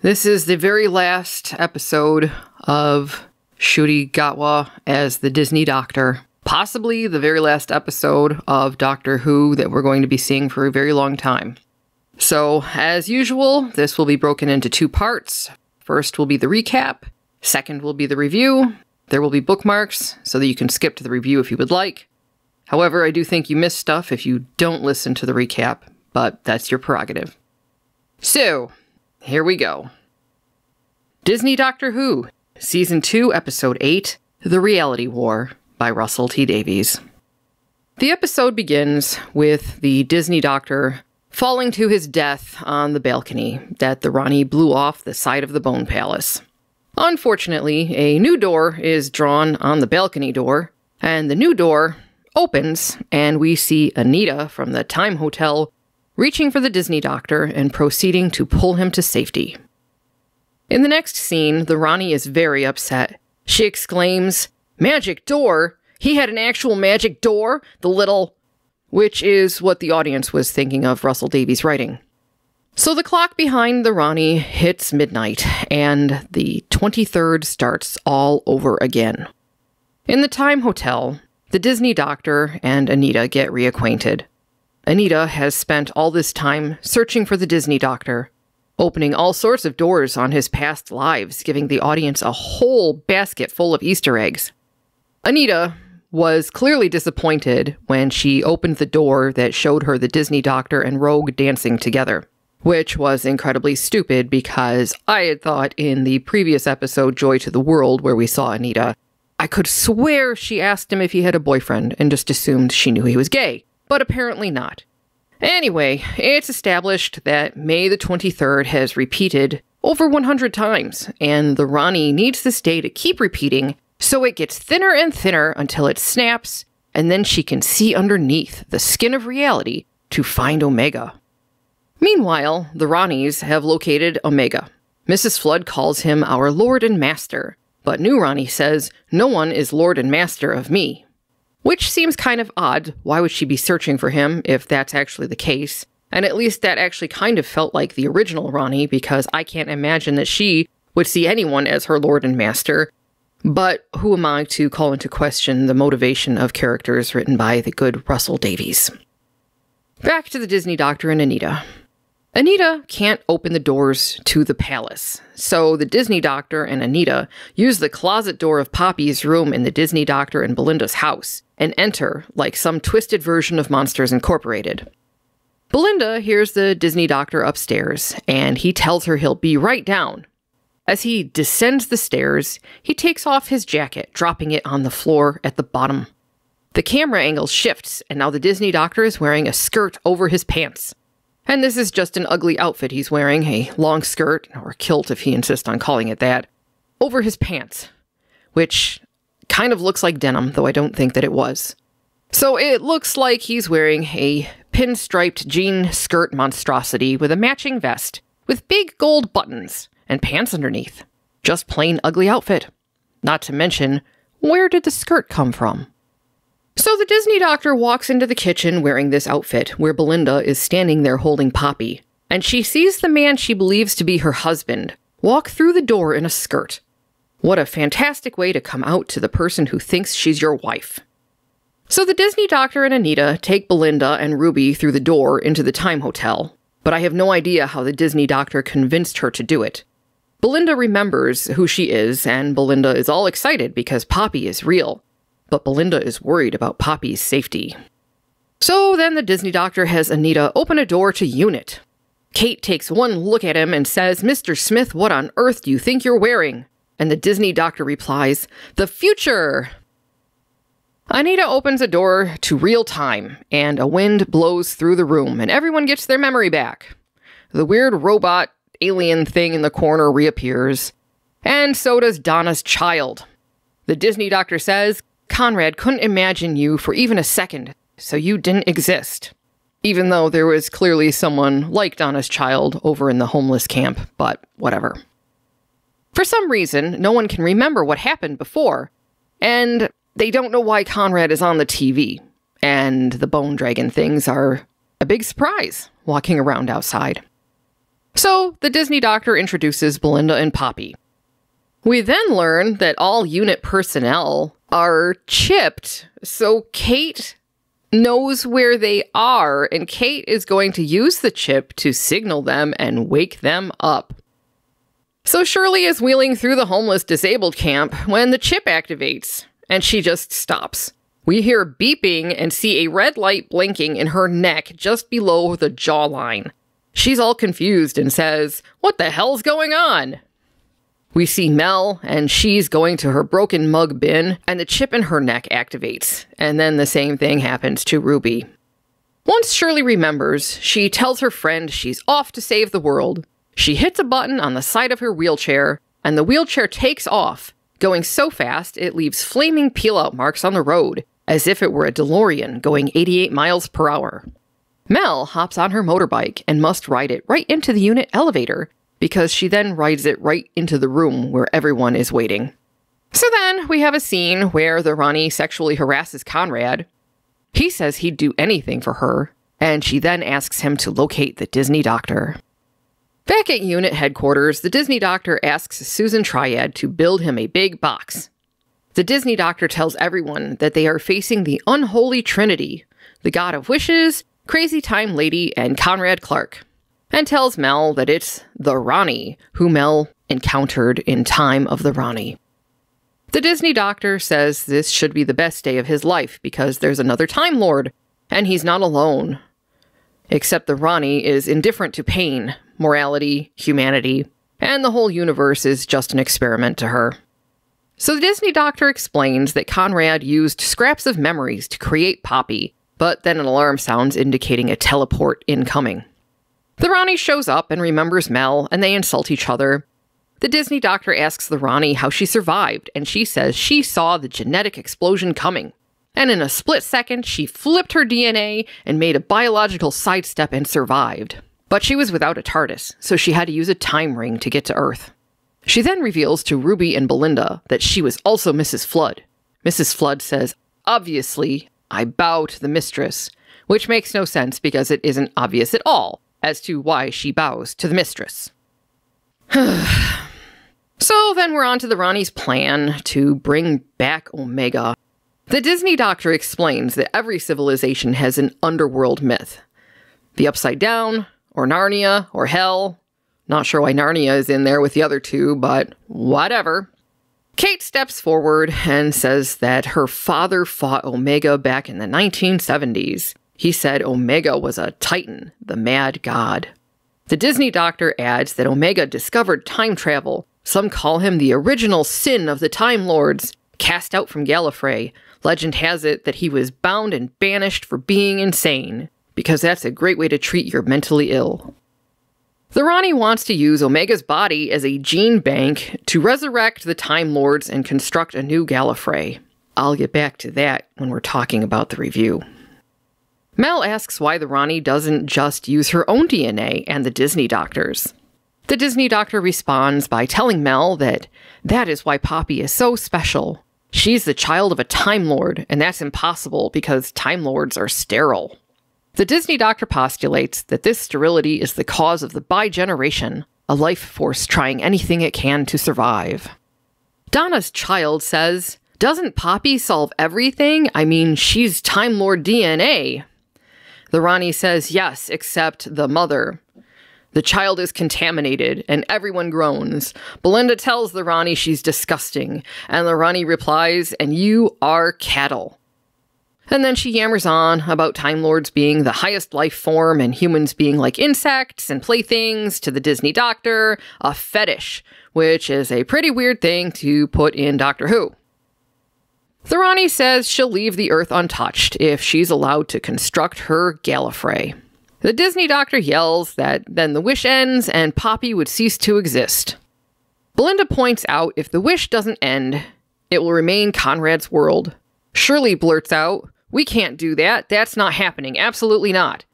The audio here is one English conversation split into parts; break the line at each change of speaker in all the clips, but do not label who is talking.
This is the very last episode of Ncuti Gatwa as the Disney Doctor. Possibly the very last episode of Doctor Who that we're going to be seeing for a very long time. So, as usual, this will be broken into two parts. First will be the recap. Second will be the review. There will be bookmarks so that you can skip to the review if you would like. However, I do think you miss stuff if you don't listen to the recap, but that's your prerogative. So, here we go. Disney Doctor Who, Season 2, Episode 8, The Reality War, by Russell T. Davies. The episode begins with the Disney Doctor falling to his death on the balcony that the Rani blew off the side of the Bone Palace. Unfortunately, a new door is drawn on the balcony door, and the new door opens, and we see Anita from the Time Hotel reaching for the Disney Doctor and proceeding to pull him to safety. In the next scene, the Rani is very upset. She exclaims, "Magic door? He had an actual magic door? The little..." Which is what the audience was thinking of Russell Davies' writing. So the clock behind the Rani hits midnight, and the 23rd starts all over again. In the Time Hotel, the Disney Doctor and Anita get reacquainted. Anita has spent all this time searching for the Disney Doctor, opening all sorts of doors on his past lives, giving the audience a whole basket full of Easter eggs. Anita was clearly disappointed when she opened the door that showed her the Disney Doctor and Rogue dancing together, which was incredibly stupid because I had thought in the previous episode, Joy to the World, where we saw Anita, I could swear she asked him if he had a boyfriend and just assumed she knew he was gay. But apparently not. Anyway, it's established that May the 23rd has repeated over 100 times, and the Rani needs this day to keep repeating, so it gets thinner and thinner until it snaps, and then she can see underneath the skin of reality to find Omega. Meanwhile, the Ranis have located Omega. Mrs. Flood calls him our Lord and Master, but New Rani says, "No one is Lord and Master of me." Which seems kind of odd. Why would she be searching for him if that's actually the case? And at least that actually kind of felt like the original Rani, because I can't imagine that she would see anyone as her Lord and Master. But who am I to call into question the motivation of characters written by the good Russell Davies? Back to the Disney Doctor and Anita. Anita can't open the doors to the palace, so the Disney Doctor and Anita use the closet door of Poppy's room in the Disney Doctor and Belinda's house and enter like some twisted version of Monsters Incorporated. Belinda hears the Disney Doctor upstairs, and he tells her he'll be right down. As he descends the stairs, he takes off his jacket, dropping it on the floor at the bottom. The camera angle shifts, and now the Disney Doctor is wearing a skirt over his pants. And this is just an ugly outfit he's wearing, a long skirt, or kilt if he insists on calling it that, over his pants, which kind of looks like denim, though I don't think that it was. So it looks like he's wearing a pinstriped jean skirt monstrosity with a matching vest, with big gold buttons, and pants underneath. Just plain ugly outfit. Not to mention, where did the skirt come from? So the Disney Doctor walks into the kitchen wearing this outfit, where Belinda is standing there holding Poppy, and she sees the man she believes to be her husband walk through the door in a skirt. What a fantastic way to come out to the person who thinks she's your wife. So the Disney Doctor and Anita take Belinda and Ruby through the door into the Time Hotel, but I have no idea how the Disney Doctor convinced her to do it. Belinda remembers who she is, and Belinda is all excited because Poppy is real. But Belinda is worried about Poppy's safety. So then the Disney Doctor has Anita open a door to Unit. Kate takes one look at him and says, "Mr. Smith, what on earth do you think you're wearing?" And the Disney Doctor replies, "The future!" Anita opens a door to real time, and a wind blows through the room, and everyone gets their memory back. The weird robot alien thing in the corner reappears, and so does Donna's child. The Disney Doctor says, "Conrad couldn't imagine you for even a second, so you didn't exist." Even though there was clearly someone like Donna's child over in the homeless camp, but whatever. For some reason, no one can remember what happened before, and they don't know why Conrad is on the TV, and the bone dragon things are a big surprise walking around outside. So the Disney doctor introduces Belinda and Poppy. We then learn that all unit personnel are chipped, so Kate knows where they are, and Kate is going to use the chip to signal them and wake them up. So Shirley is wheeling through the homeless disabled camp when the chip activates, and she just stops. We hear beeping and see a red light blinking in her neck just below the jawline. She's all confused and says, "What the hell's going on?" We see Mel, and she's going to her broken mug bin, and the chip in her neck activates, and then the same thing happens to Ruby. Once Shirley remembers, she tells her friend she's off to save the world. She hits a button on the side of her wheelchair, and the wheelchair takes off, going so fast it leaves flaming peel-out marks on the road, as if it were a DeLorean going 88 miles per hour. Mel hops on her motorbike and must ride it right into the unit elevator, because she then rides it right into the room where everyone is waiting. So then we have a scene where the Ronnie sexually harasses Conrad. He says he'd do anything for her, and she then asks him to locate the Disney doctor. Back at unit headquarters, the Disney doctor asks Susan Triad to build him a big box. The Disney doctor tells everyone that they are facing the unholy trinity, the god of wishes, Crazy Time Lady, and Conrad Clark, and tells Mel that it's the Ronnie who Mel encountered in Time of the Ronnie. The Disney doctor says this should be the best day of his life because there's another Time Lord, and he's not alone. Except the Ronnie is indifferent to pain, morality, humanity, and the whole universe is just an experiment to her. So the Disney doctor explains that Conrad used scraps of memories to create Poppy, but then an alarm sounds indicating a teleport incoming. The Ronnie shows up and remembers Mel, and they insult each other. The Disney doctor asks the Ronnie how she survived, and she says she saw the genetic explosion coming. And in a split second, she flipped her DNA and made a biological sidestep and survived. But she was without a TARDIS, so she had to use a time ring to get to Earth. She then reveals to Ruby and Belinda that she was also Mrs. Flood. Mrs. Flood says, "Obviously, I bow to the mistress," which makes no sense because it isn't obvious at all as to why she bows to the mistress. So then we're on to the Ronnie's plan to bring back Omega. The Disney doctor explains that every civilization has an underworld myth. The Upside Down, or Narnia, or Hell. Not sure why Narnia is in there with the other two, but whatever. Kate steps forward and says that her father fought Omega back in the 1970s. He said Omega was a Titan, the mad god. The Disney doctor adds that Omega discovered time travel. Some call him the original sin of the Time Lords, cast out from Gallifrey. Legend has it that he was bound and banished for being insane, because that's a great way to treat your mentally ill. The Ronnie wants to use Omega's body as a gene bank to resurrect the Time Lords and construct a new Gallifrey. I'll get back to that when we're talking about the review. Mel asks why the Ronnie doesn't just use her own DNA and the Disney doctor's. The Disney doctor responds by telling Mel that is why Poppy is so special. She's the child of a Time Lord, and that's impossible because Time Lords are sterile. The Disney doctor postulates that this sterility is the cause of the bi-generation, a life force trying anything it can to survive. Donna's child says, "Doesn't Poppy solve everything? I mean, she's Time Lord DNA." The Ronnie says yes, except the mother. The child is contaminated, and everyone groans. Belinda tells the Ronnie she's disgusting, and the Ronnie replies, "And you are cattle." And then she yammers on about Time Lords being the highest life form and humans being like insects and playthings to the Disney doctor, a fetish, which is a pretty weird thing to put in Doctor Who. The Ronnie says she'll leave the Earth untouched if she's allowed to construct her Gallifrey. The Disney doctor yells that then the wish ends and Poppy would cease to exist. Belinda points out if the wish doesn't end, it will remain Conrad's world. Shirley blurts out, "We can't do that. That's not happening. Absolutely not."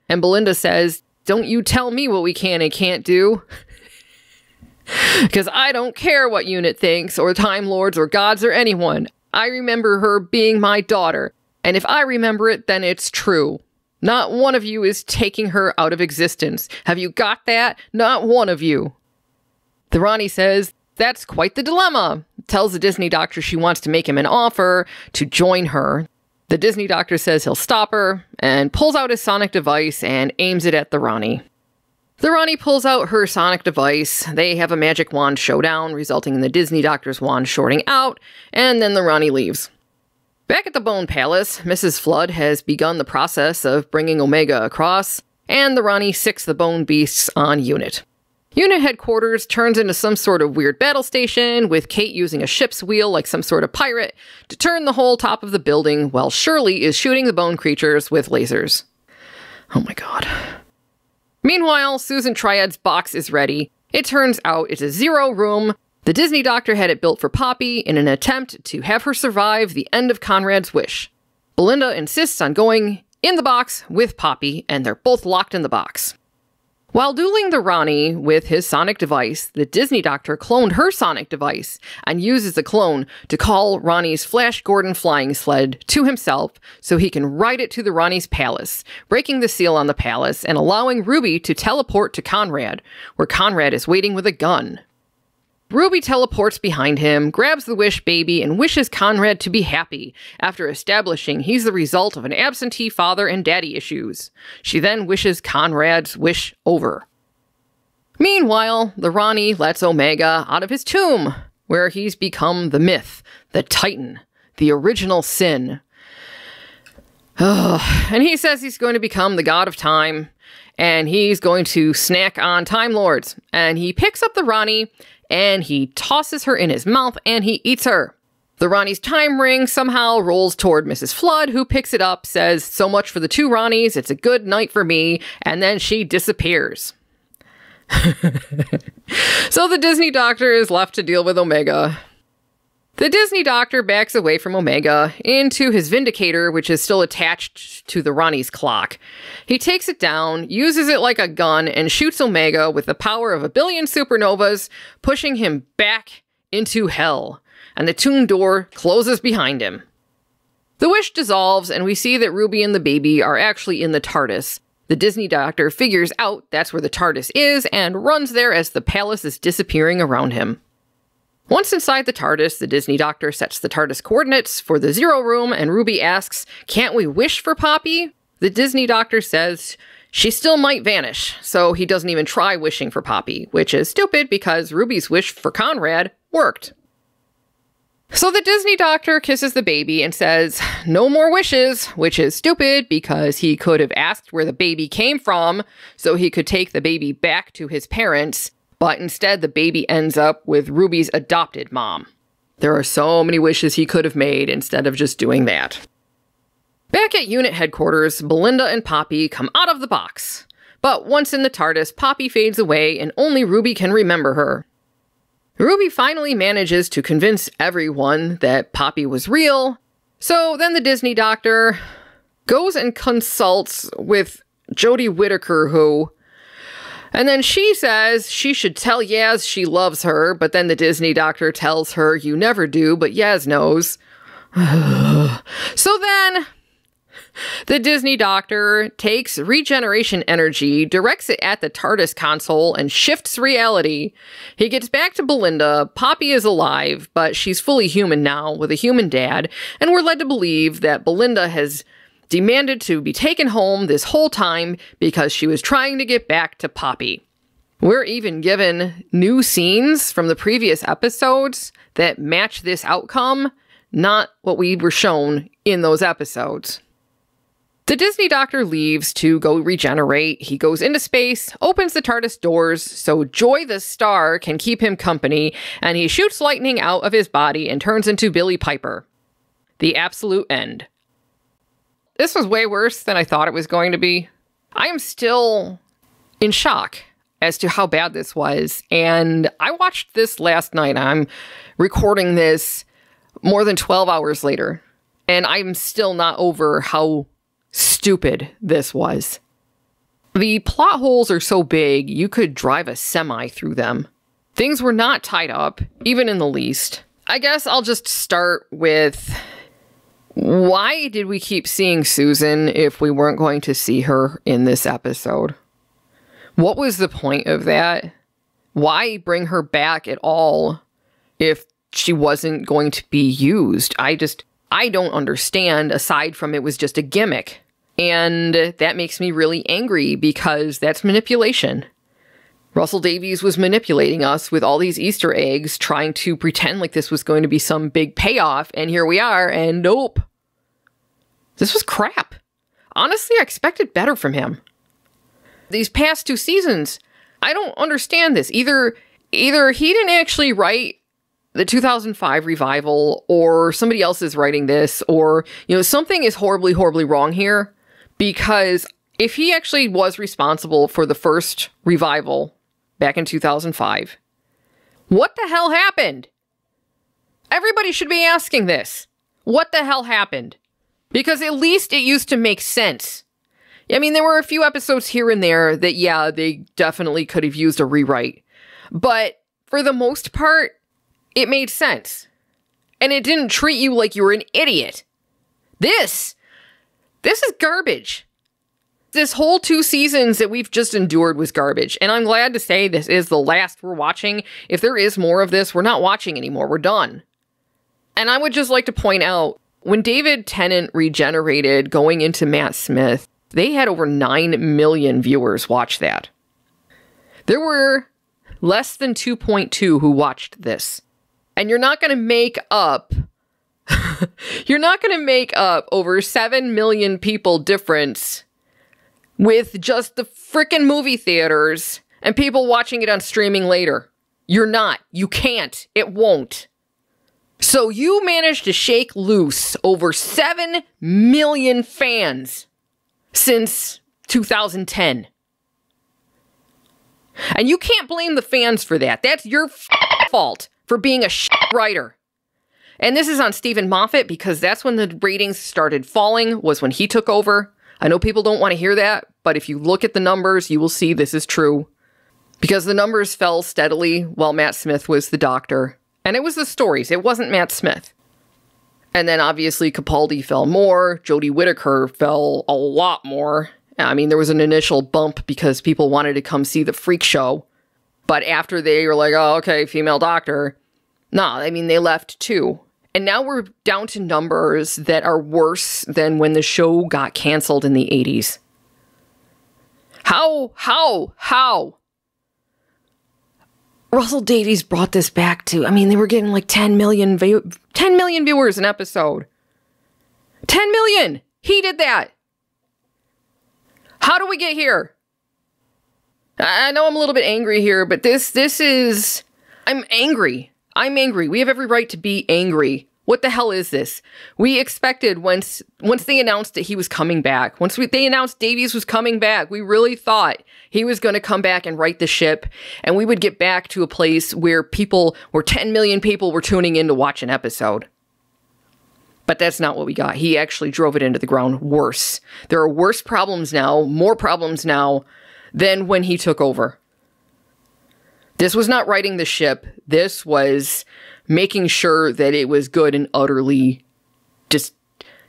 And Belinda says, "Don't you tell me what we can and can't do. Because I don't care what Unit thinks, or Time Lords, or gods, or anyone. I remember her being my daughter. And if I remember it, then it's true." Not one of you is taking her out of existence. Have you got that? Not one of you. The Rani says, that's quite the dilemma. Tells the Disney doctor she wants to make him an offer to join her. The Disney doctor says he'll stop her and pulls out his sonic device and aims it at the Rani. The Rani pulls out her sonic device. They have a magic wand showdown, resulting in the Disney doctor's wand shorting out, and then the Rani leaves. Back at the Bone Palace, Mrs. Flood has begun the process of bringing Omega across, and the Rani sicks the bone beasts on Unit. Unit headquarters turns into some sort of weird battle station, with Kate using a ship's wheel like some sort of pirate to turn the whole top of the building, while Shirley is shooting the bone creatures with lasers. Oh my god. Meanwhile, Susan Triad's box is ready. It turns out it's a zero room. The Disney doctor had it built for Poppy in an attempt to have her survive the end of Conrad's wish. Belinda insists on going in the box with Poppy, and they're both locked in the box. While dueling the Rani with his sonic device, the Disney doctor cloned her sonic device and uses the clone to call Rani's Flash Gordon flying sled to himself so he can ride it to the Rani's palace, breaking the seal on the palace and allowing Ruby to teleport to Conrad, where Conrad is waiting with a gun. Ruby teleports behind him, grabs the Wish baby, and wishes Conrad to be happy, after establishing he's the result of an absentee father and daddy issues. She then wishes Conrad's wish over. Meanwhile, the Rani lets Omega out of his tomb, where he's become the myth, the Titan, the original sin. And he says he's going to become the god of time, and he's going to snack on Time Lords. And he picks up the Rani, and he tosses her in his mouth, and he eats her. The Rani's time ring somehow rolls toward Mrs. Flood, who picks it up, says, so much for the two Ranis, it's a good night for me, and then she disappears. So the Disney doctor is left to deal with Omega. The Disney doctor backs away from Omega into his Vindicator, which is still attached to the Rani's clock. He takes it down, uses it like a gun, and shoots Omega with the power of 1 billion supernovas, pushing him back into hell. And the tomb door closes behind him. The wish dissolves, and we see that Ruby and the baby are actually in the TARDIS. The Disney doctor figures out that's where the TARDIS is and runs there as the palace is disappearing around him. Once inside the TARDIS, the Disney doctor sets the TARDIS coordinates for the Zero Room, and Ruby asks, can't we wish for Poppy? The Disney doctor says she still might vanish, so he doesn't even try wishing for Poppy, which is stupid because Ruby's wish for Conrad worked. So the Disney doctor kisses the baby and says, no more wishes, which is stupid because he could have asked where the baby came from so he could take the baby back to his parents. But instead, the baby ends up with Ruby's adopted mom. There are so many wishes he could have made instead of just doing that. Back at unit headquarters, Belinda and Poppy come out of the box. But once in the TARDIS, Poppy fades away and only Ruby can remember her. Ruby finally manages to convince everyone that Poppy was real. So then the Disney doctor goes and consults with Jodie Whittaker, and then she says she should tell Yaz she loves her, but then the Disney doctor tells her you never do, but Yaz knows. So then the Disney doctor takes regeneration energy, directs it at the TARDIS console, and shifts reality. He gets back to Belinda. Poppy is alive, but she's fully human now with a human dad, and we're led to believe that Belinda has demanded to be taken home this whole time because she was trying to get back to Poppy. We're even given new scenes from the previous episodes that match this outcome, not what we were shown in those episodes. The Disney doctor leaves to go regenerate. He goes into space, opens the TARDIS doors so Joy the Star can keep him company, and he shoots lightning out of his body and turns into Billie Piper. The absolute end. This was way worse than I thought it was going to be. I am still in shock as to how bad this was. And I watched this last night. I'm recording this more than 12 hours later. And I'm still not over how stupid this was. The plot holes are so big, you could drive a semi through them. Things were not tied up, even in the least. I guess I'll just start with Why did we keep seeing Susan if we weren't going to see her in this episode? What was the point of that? Why bring her back at all if she wasn't going to be used? I don't understand, aside from it was just a gimmick. And that makes me really angry because that's manipulation. Russell Davies was manipulating us with all these Easter eggs, trying to pretend like this was going to be some big payoff, and here we are, and nope. This was crap. Honestly, I expected better from him. These past 2 seasons, I don't understand this. Either he didn't actually write the 2005 revival, or somebody else is writing this, or, something is horribly, horribly wrong here, because if he actually was responsible for the first revival back in 2005, what the hell happened? Everybody should be asking this. What the hell happened? Because at least it used to make sense. I mean, there were a few episodes here and there that, yeah, they definitely could have used a rewrite. But for the most part, it made sense. And it didn't treat you like you were an idiot. This is garbage. This whole 2 seasons that we've just endured was garbage. And I'm glad to say this is the last we're watching. If there is more of this, we're not watching anymore. We're done. And I would just like to point out, when David Tennant regenerated going into Matt Smith, they had over 9 million viewers watch that. There were less than 2.2 who watched this. And you're not going to make up over 7 million people difference with just the frickin' movie theaters and people watching it on streaming later. You're not. You can't. It won't. So you managed to shake loose over 7 million fans since 2010. And you can't blame the fans for that. That's your fault for being a writer. And this is on Stephen Moffat, because that's when the ratings started falling, was when he took over. I know people don't want to hear that, but if you look at the numbers, you will see this is true. Because the numbers fell steadily while Matt Smith was the Doctor. And it was the stories, it wasn't Matt Smith. And then obviously Capaldi fell more, Jodie Whittaker fell a lot more. I mean, there was an initial bump because people wanted to come see the freak show. But after they were like, oh, okay, female Doctor. Nah, I mean, they left too. And now we're down to numbers that are worse than when the show got canceled in the 80s. How? Russell Davies brought this back to, I mean, they were getting like 10 million viewers an episode. 10 million! He did that! How do we get here? I know I'm a little bit angry here, but this is... I'm angry. We have every right to be angry. What the hell is this? We expected once they announced that he was coming back, they announced Davies was coming back, we really thought he was going to come back and right the ship, and we would get back to a place where 10 million people were tuning in to watch an episode. But that's not what we got. He actually drove it into the ground worse. There are worse problems now, more problems now, than when he took over. This was not righting the ship. This was making sure that it was good and utterly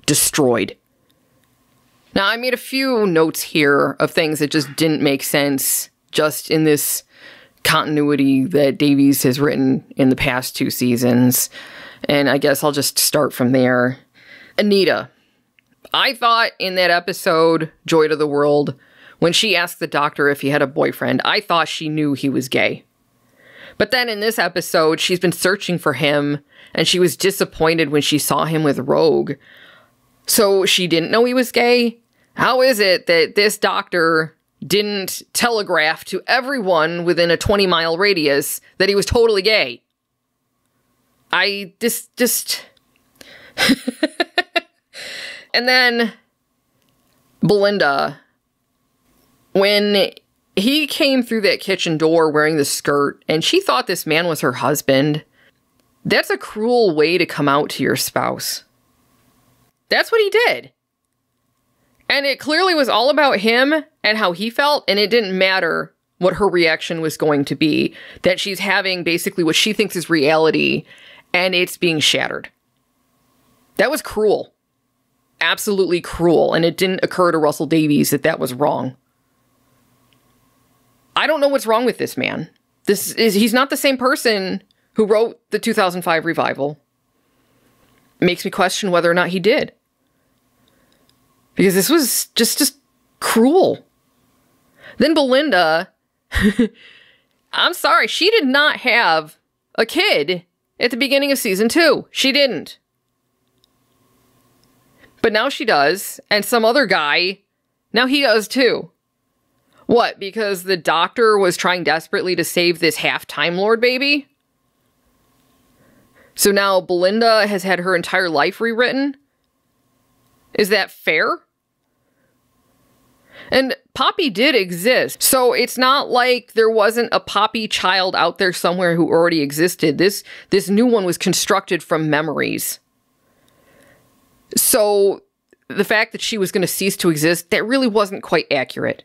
destroyed. Now, I made a few notes here of things that just didn't make sense just in this continuity that Davies has written in the past 2 seasons. And I guess I'll just start from there. Anita. I thought in that episode, Joy to the World, when she asked the Doctor if he had a boyfriend, I thought she knew he was gay. But then in this episode, she's been searching for him, and she was disappointed when she saw him with Rogue. So she didn't know he was gay? How is it that this Doctor didn't telegraph to everyone within a 20-mile radius that he was totally gay? And then Belinda, when he came through that kitchen door wearing the skirt and she thought this man was her husband, that's a cruel way to come out to your spouse. That's what he did. And it clearly was all about him and how he felt, and it didn't matter what her reaction was going to be, that she's having basically what she thinks is reality, and it's being shattered. That was cruel. absolutely cruel, and it didn't occur to Russell Davies that that was wrong. I don't know what's wrong with this man. He's not the same person who wrote the 2005 revival. It makes me question whether or not he did. Because this was just cruel. Then Belinda, I'm sorry, she did not have a kid at the beginning of season 2. She didn't. But now she does, and some other guy, now he does too. What, because the doctor was trying desperately to save this half-Time Lord baby? So now Belinda has had her entire life rewritten? Is that fair? And Poppy did exist, so it's not like there wasn't a Poppy child out there somewhere who already existed. This new one was constructed from memories. So the fact that she was going to cease to exist, that really wasn't quite accurate.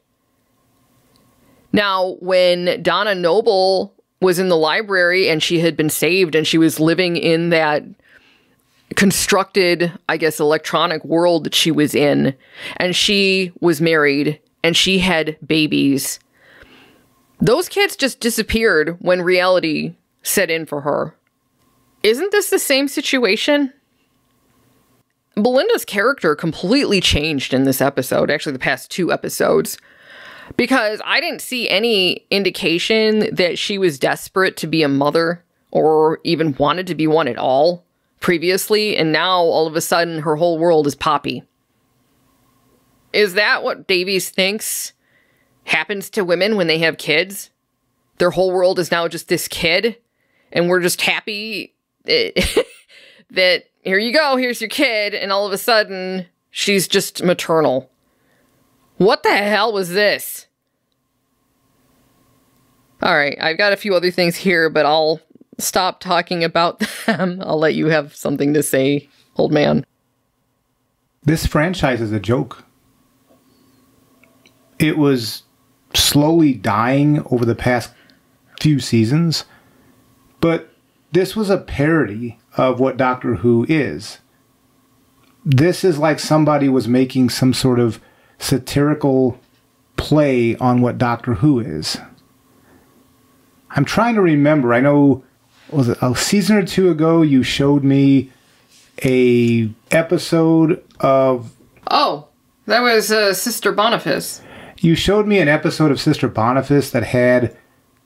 Now, when Donna Noble was in the library and she had been saved and she was living in that constructed, I guess, electronic world that she was in, and she was married and she had babies, those kids just disappeared when reality set in for her. Isn't this the same situation? Belinda's character completely changed in this episode, actually the past 2 episodes, because I didn't see any indication that she was desperate to be a mother or even wanted to be one at all previously, and now all of a sudden her whole world is Poppy. Is that what Davies thinks happens to women when they have kids? Their whole world is now just this kid, and we're just happy that here you go, here's your kid, and all of a sudden she's just maternal. What the hell was this? All right, I've got a few other things here, but I'll stop talking about them. I'll let you have something to say, old man.
This franchise is a joke. It was slowly dying over the past few seasons, but this was a parody of what Doctor Who is. This is like somebody was making some sort of satirical play on what Doctor Who is. I'm trying to remember. I know, was it a season or 2 ago you showed me a episode of...
Oh, that was Sister Boniface.
You showed me an episode of Sister Boniface that had,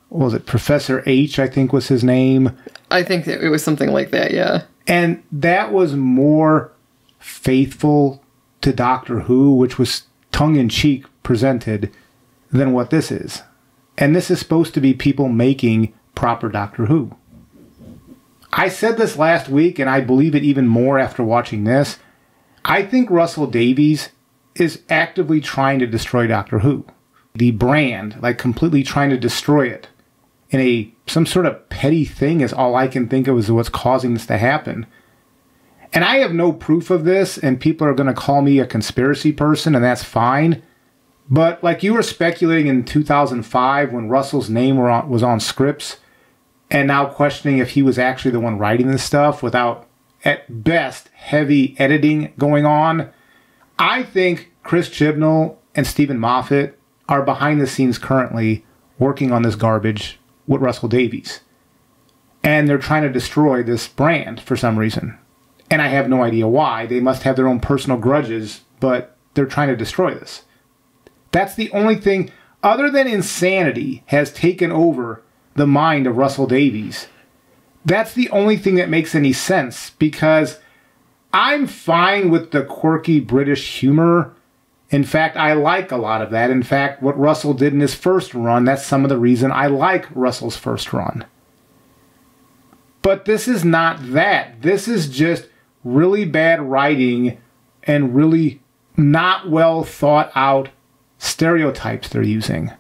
what was it, Professor H, I think was his name.
I think that it was something like that, yeah.
And that was more faithful to Doctor Who, which was tongue-in-cheek presented, than what this is. And this is supposed to be people making proper Doctor Who. I said this last week, and I believe it even more after watching this. I think Russell Davies is actively trying to destroy Doctor Who. The brand, like completely trying to destroy it. In some sort of petty thing is all I can think of as what's causing this to happen. And I have no proof of this, and people are going to call me a conspiracy person, and that's fine. But like you were speculating in 2005 when Russell's name was on scripts, and now questioning if he was actually the one writing this stuff without, at best, heavy editing going on. I think Chris Chibnall and Stephen Moffat are behind the scenes currently working on this garbage with Russell Davies. And they're trying to destroy this brand for some reason. And I have no idea why. They must have their own personal grudges, but they're trying to destroy this. That's the only thing, other than insanity, has taken over the mind of Russell Davies. That's the only thing that makes any sense, because I'm fine with the quirky British humor. In fact, I like a lot of that. In fact, what Russell did in his first run, that's some of the reason I like Russell's first run. But this is not that. This is just really bad writing and really not well thought out stereotypes they're using.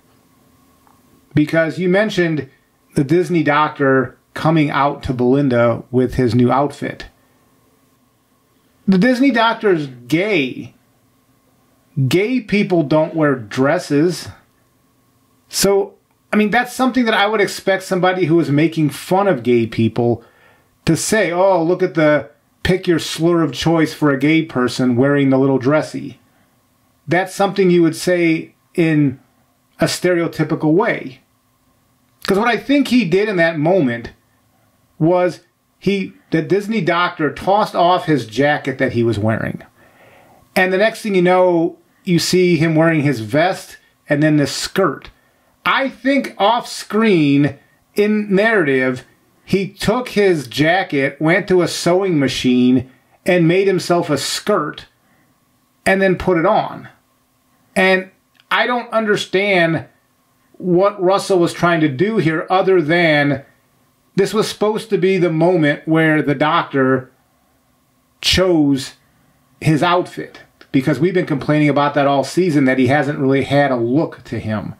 Because you mentioned the Disney doctor coming out to Belinda with his new outfit. The Disney doctor's gay. Gay people don't wear dresses. So, I mean, that's something that I would expect somebody who is making fun of gay people to say, oh, look at the pick your slur of choice for a gay person wearing the little dressy. That's something you would say in a stereotypical way. Because what I think he did in that moment was the Disney doctor tossed off his jacket that he was wearing. And the next thing you know, you see him wearing his vest and then this skirt. I think off screen, in narrative, he took his jacket, went to a sewing machine, and made himself a skirt, and then put it on. And I don't understand what Russell was trying to do here, other than this was supposed to be the moment where the doctor chose his outfit. Because we've been complaining about that all season, that he hasn't really had a look to him.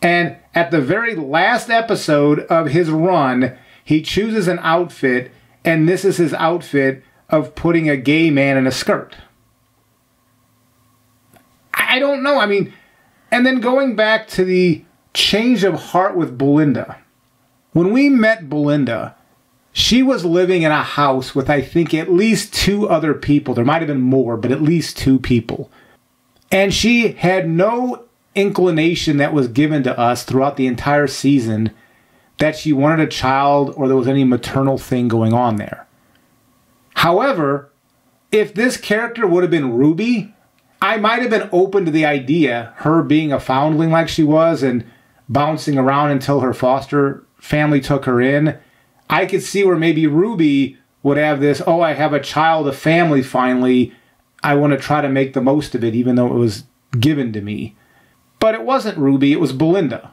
And at the very last episode of his run, he chooses an outfit, and this is his outfit of putting a gay man in a skirt. I don't know. I mean, and then going back to the change of heart with Belinda. When we met Belinda, she was living in a house with, I think, at least 2 other people. There might have been more, but at least 2 people. And she had no inclination that was given to us throughout the entire season that she wanted a child or there was any maternal thing going on there. However, if this character would have been Ruby, I might have been open to the idea, her being a foundling like she was and bouncing around until her foster family took her in. I could see where maybe Ruby would have this, oh, I have a child, a family finally. I want to try to make the most of it, even though it was given to me. But it wasn't Ruby, it was Belinda.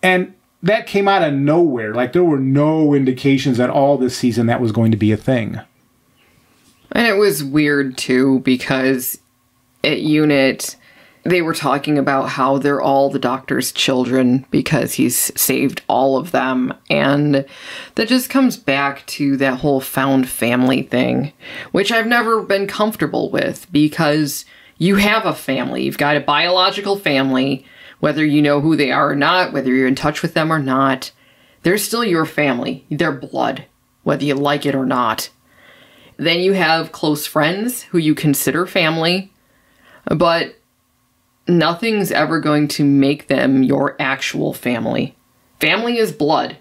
And that came out of nowhere. Like, there were no indications at all this season that was going to be a thing.
And it was weird, too, because at Unit, they were talking about how they're all the doctor's children because he's saved all of them. And that just comes back to that whole found family thing, which I've never been comfortable with, because you have a family. You've got a biological family, whether you know who they are or not, whether you're in touch with them or not. They're still your family. They're blood, whether you like it or not. Then you have close friends who you consider family, but nothing's ever going to make them your actual family. Family is blood.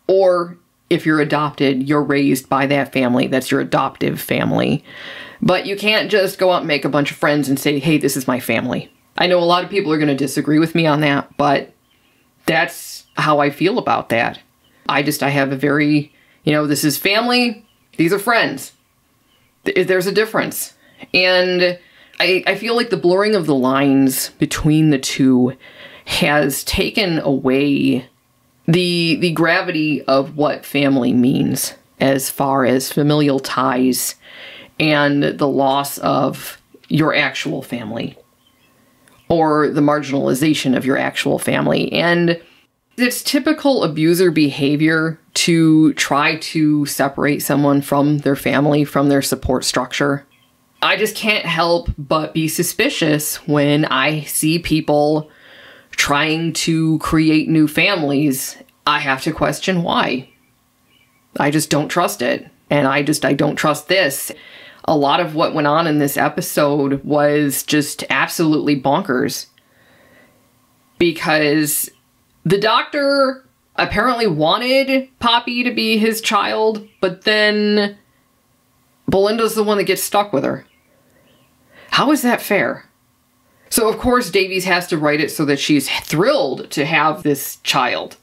Or if you're adopted, you're raised by that family. That's your adoptive family. But you can't just go out and make a bunch of friends and say, hey, this is my family. I know a lot of people are going to disagree with me on that, but that's how I feel about that. I have a very, this is family, these are friends. There's a difference. And I feel like the blurring of the lines between the two has taken away the gravity of what family means as far as familial ties and the loss of your actual family or the marginalization of your actual family. And it's typical abuser behavior to try to separate someone from their family, from their support structure. I just can't help but be suspicious when I see people trying to create new families. I have to question why. I just don't trust it. And I don't trust this. A lot of what went on in this episode was just absolutely bonkers. Because the doctor apparently wanted Poppy to be his child, but then Belinda's the one that gets stuck with her. How is that fair? So of course Davies has to write it so that she's thrilled to have this child.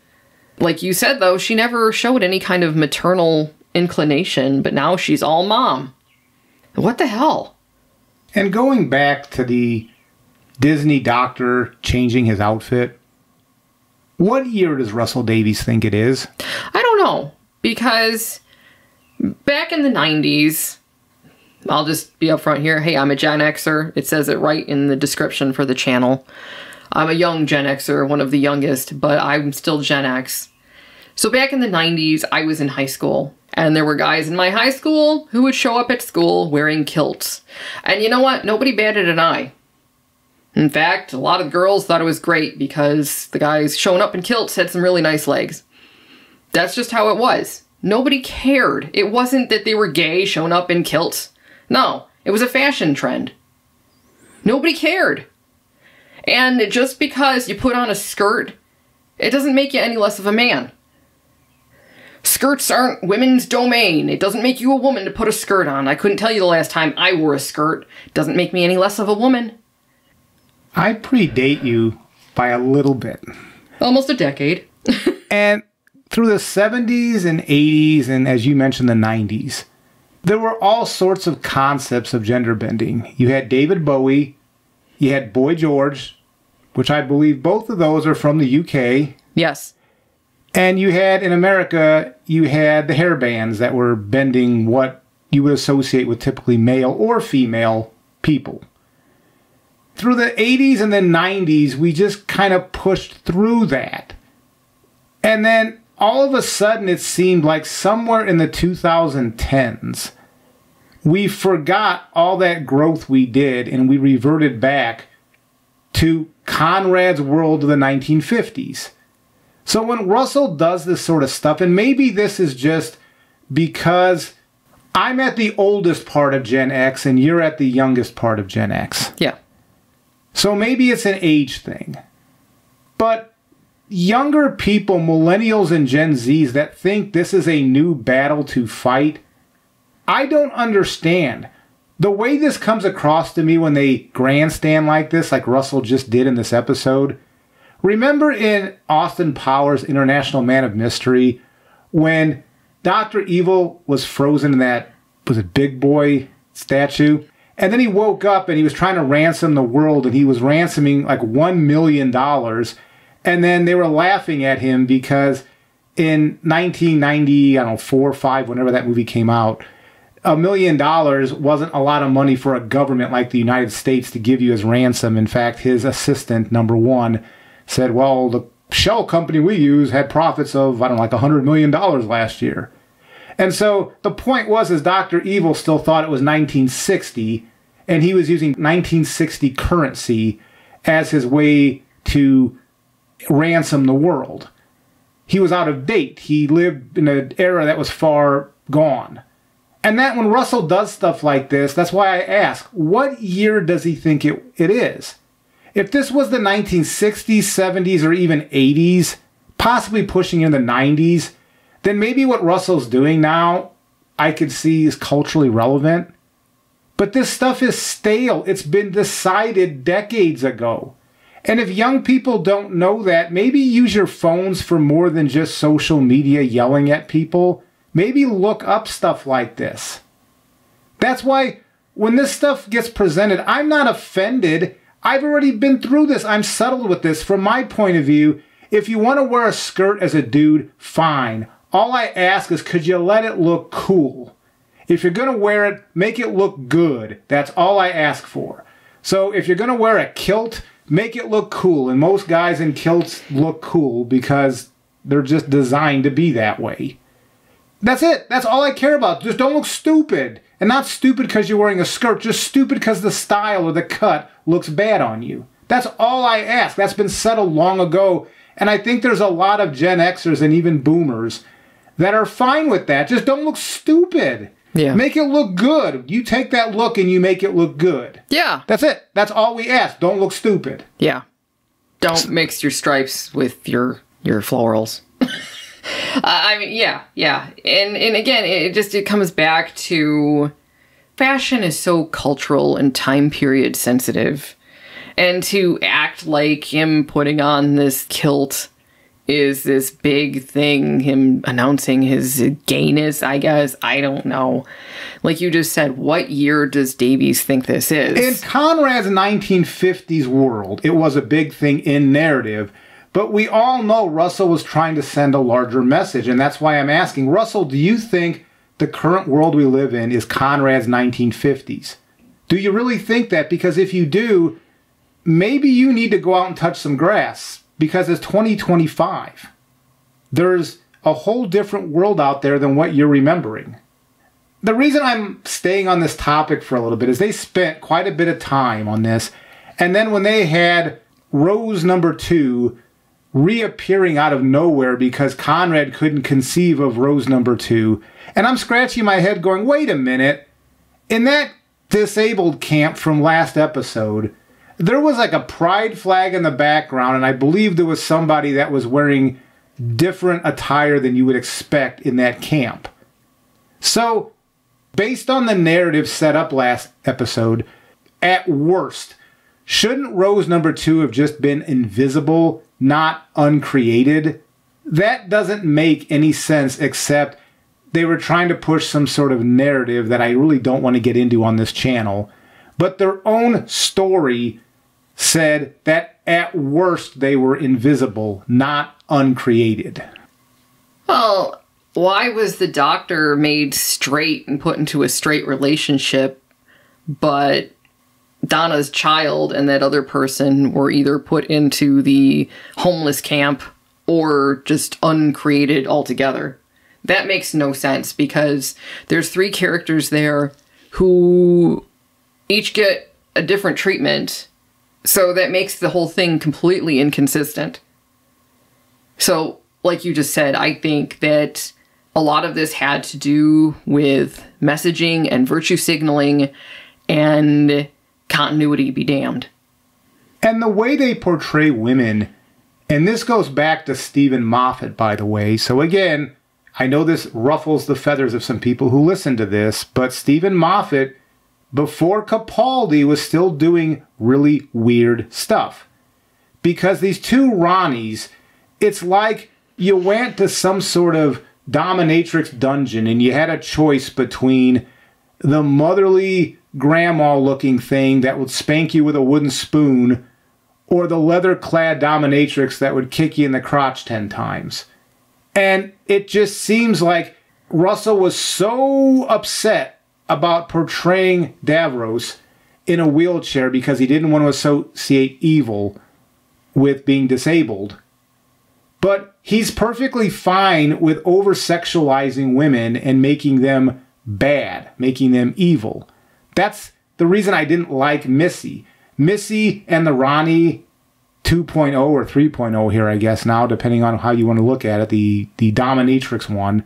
Like you said though, she never showed any kind of maternal inclination, but now she's all mom. What the hell?
And going back to the Disney doctor changing his outfit, what year does Russell Davies think it is?
I don't know, because back in the 90s, I'll just be upfront here. Hey, I'm a Gen Xer. It says it right in the description for the channel. I'm a young Gen Xer, one of the youngest, but I'm still Gen X. So back in the 90s, I was in high school, and there were guys in my high school who would show up at school wearing kilts. And you know what? Nobody batted an eye. In fact, a lot of girls thought it was great because the guys showing up in kilts had some really nice legs. That's just how it was. Nobody cared. It wasn't that they were gay showing up in kilts. No, it was a fashion trend. Nobody cared. And just because you put on a skirt, it doesn't make you any less of a man. Skirts aren't women's domain. It doesn't make you a woman to put a skirt on. I couldn't tell you the last time I wore a skirt. It doesn't make me any less of a woman.
I predate you by a little bit.
Almost a decade.
And through the 70s and 80s, and as you mentioned, the 90s, there were all sorts of concepts of gender bending. You had David Bowie, you had Boy George, which I believe both of those are from the UK.
Yes.
And you had, in America, you had the hair bands that were bending what you would associate with typically male or female people. Through the 80s and the 90s, we just kind of pushed through that. And then all of a sudden, it seemed like somewhere in the 2010s, we forgot all that growth we did and we reverted back to Conrad's world of the 1950s. So when Russell does this sort of stuff, and maybe this is just because I'm at the oldest part of Gen X and you're at the youngest part of Gen X.
Yeah.
So maybe it's an age thing. But younger people, millennials and Gen Zs that think this is a new battle to fight, I don't understand. The way this comes across to me when they grandstand like this, like Russell just did in this episode. Remember in Austin Powers' International Man of Mystery when Dr. Evil was frozen in that, was it Big Boy statue? And then he woke up and he was trying to ransom the world and he was ransoming like $1 million. And then they were laughing at him because in 1990, I don't know, 4 or 5, whenever that movie came out, $1 million wasn't a lot of money for a government like the United States to give you as ransom. In fact, his assistant, number one, said, well, the shell company we use had profits of, I don't know, like $100 million last year. And so the point was is Dr. Evil still thought it was 1960, and he was using 1960 currency as his way to ransom the world. He was out of date. He lived in an era that was far gone. And that when Russell does stuff like this, that's why I ask, what year does he think it is? If this was the 1960s, 70s, or even 80s, possibly pushing in the 90s, then maybe what Russell's doing now, I could see is culturally relevant. But this stuff is stale. It's been decided decades ago. And if young people don't know that, maybe use your phones for more than just social media yelling at people. Maybe look up stuff like this. That's why when this stuff gets presented, I'm not offended. I've already been through this. I'm settled with this. From my point of view, if you want to wear a skirt as a dude, fine. All I ask is, could you let it look cool? If you're going to wear it, make it look good. That's all I ask for. So if you're going to wear a kilt, make it look cool. And most guys in kilts look cool because they're just designed to be that way. That's it. That's all I care about. Just don't look stupid. And not stupid because you're wearing a skirt. Just stupid because the style or the cut looks bad on you. That's all I ask. That's been settled long ago. And I think there's a lot of Gen Xers and even boomers that are fine with that. Just don't look stupid.
Yeah.
Make it look good. You take that look and you make it look good.
Yeah.
That's it. That's all we ask. Don't look stupid.
Yeah. Don't mix your stripes with your florals. I mean, yeah. And again, it comes back to fashion is so cultural and time period sensitive. And to act like him putting on this kilt is this big thing, him announcing his gayness, I guess. I don't know. Like you just said, what year does Davies think this is?
In Conrad's 1950s world, it was a big thing in narrative. But we all know Russell was trying to send a larger message, and that's why I'm asking, Russell, do you think the current world we live in is Conrad's 1950s? Do you really think that? Because if you do, maybe you need to go out and touch some grass, because it's 2025. There's a whole different world out there than what you're remembering. The reason I'm staying on this topic for a little bit is they spent quite a bit of time on this, and then when they had Rose number 2 reappearing out of nowhere because Conrad couldn't conceive of Rose number 2. And I'm scratching my head going, wait a minute. In that disabled camp from last episode, there was like a pride flag in the background, and I believe there was somebody that was wearing different attire than you would expect in that camp. So, based on the narrative set up last episode, at worst, shouldn't Rose number 2 have just been invisible, not uncreated? That doesn't make any sense, except they were trying to push some sort of narrative that I really don't want to get into on this channel. But their own story said that at worst they were invisible, not uncreated.
Well, why was the doctor made straight and put into a straight relationship, but Donna's child and that other person were either put into the homeless camp or just uncreated altogether? That makes no sense, because there's 3 characters there who each get a different treatment, so that makes the whole thing completely inconsistent. So, like you just said, I think that a lot of this had to do with messaging and virtue signaling, and continuity be damned.
And the way they portray women, and this goes back to Stephen Moffat, by the way. So again, I know this ruffles the feathers of some people who listen to this, but Stephen Moffat, before Capaldi, was still doing really weird stuff. Because these 2 Ronnies, it's like you went to some sort of dominatrix dungeon and you had a choice between the motherly grandma-looking thing that would spank you with a wooden spoon, or the leather-clad dominatrix that would kick you in the crotch 10 times. And it just seems like Russell was so upset about portraying Davros in a wheelchair because he didn't want to associate evil with being disabled. But he's perfectly fine with over-sexualizing women and making them bad, making them evil. That's the reason I didn't like Missy. Missy and the Ronnie 2.0 or 3.0 here, I guess, now, depending on how you want to look at it, the dominatrix one,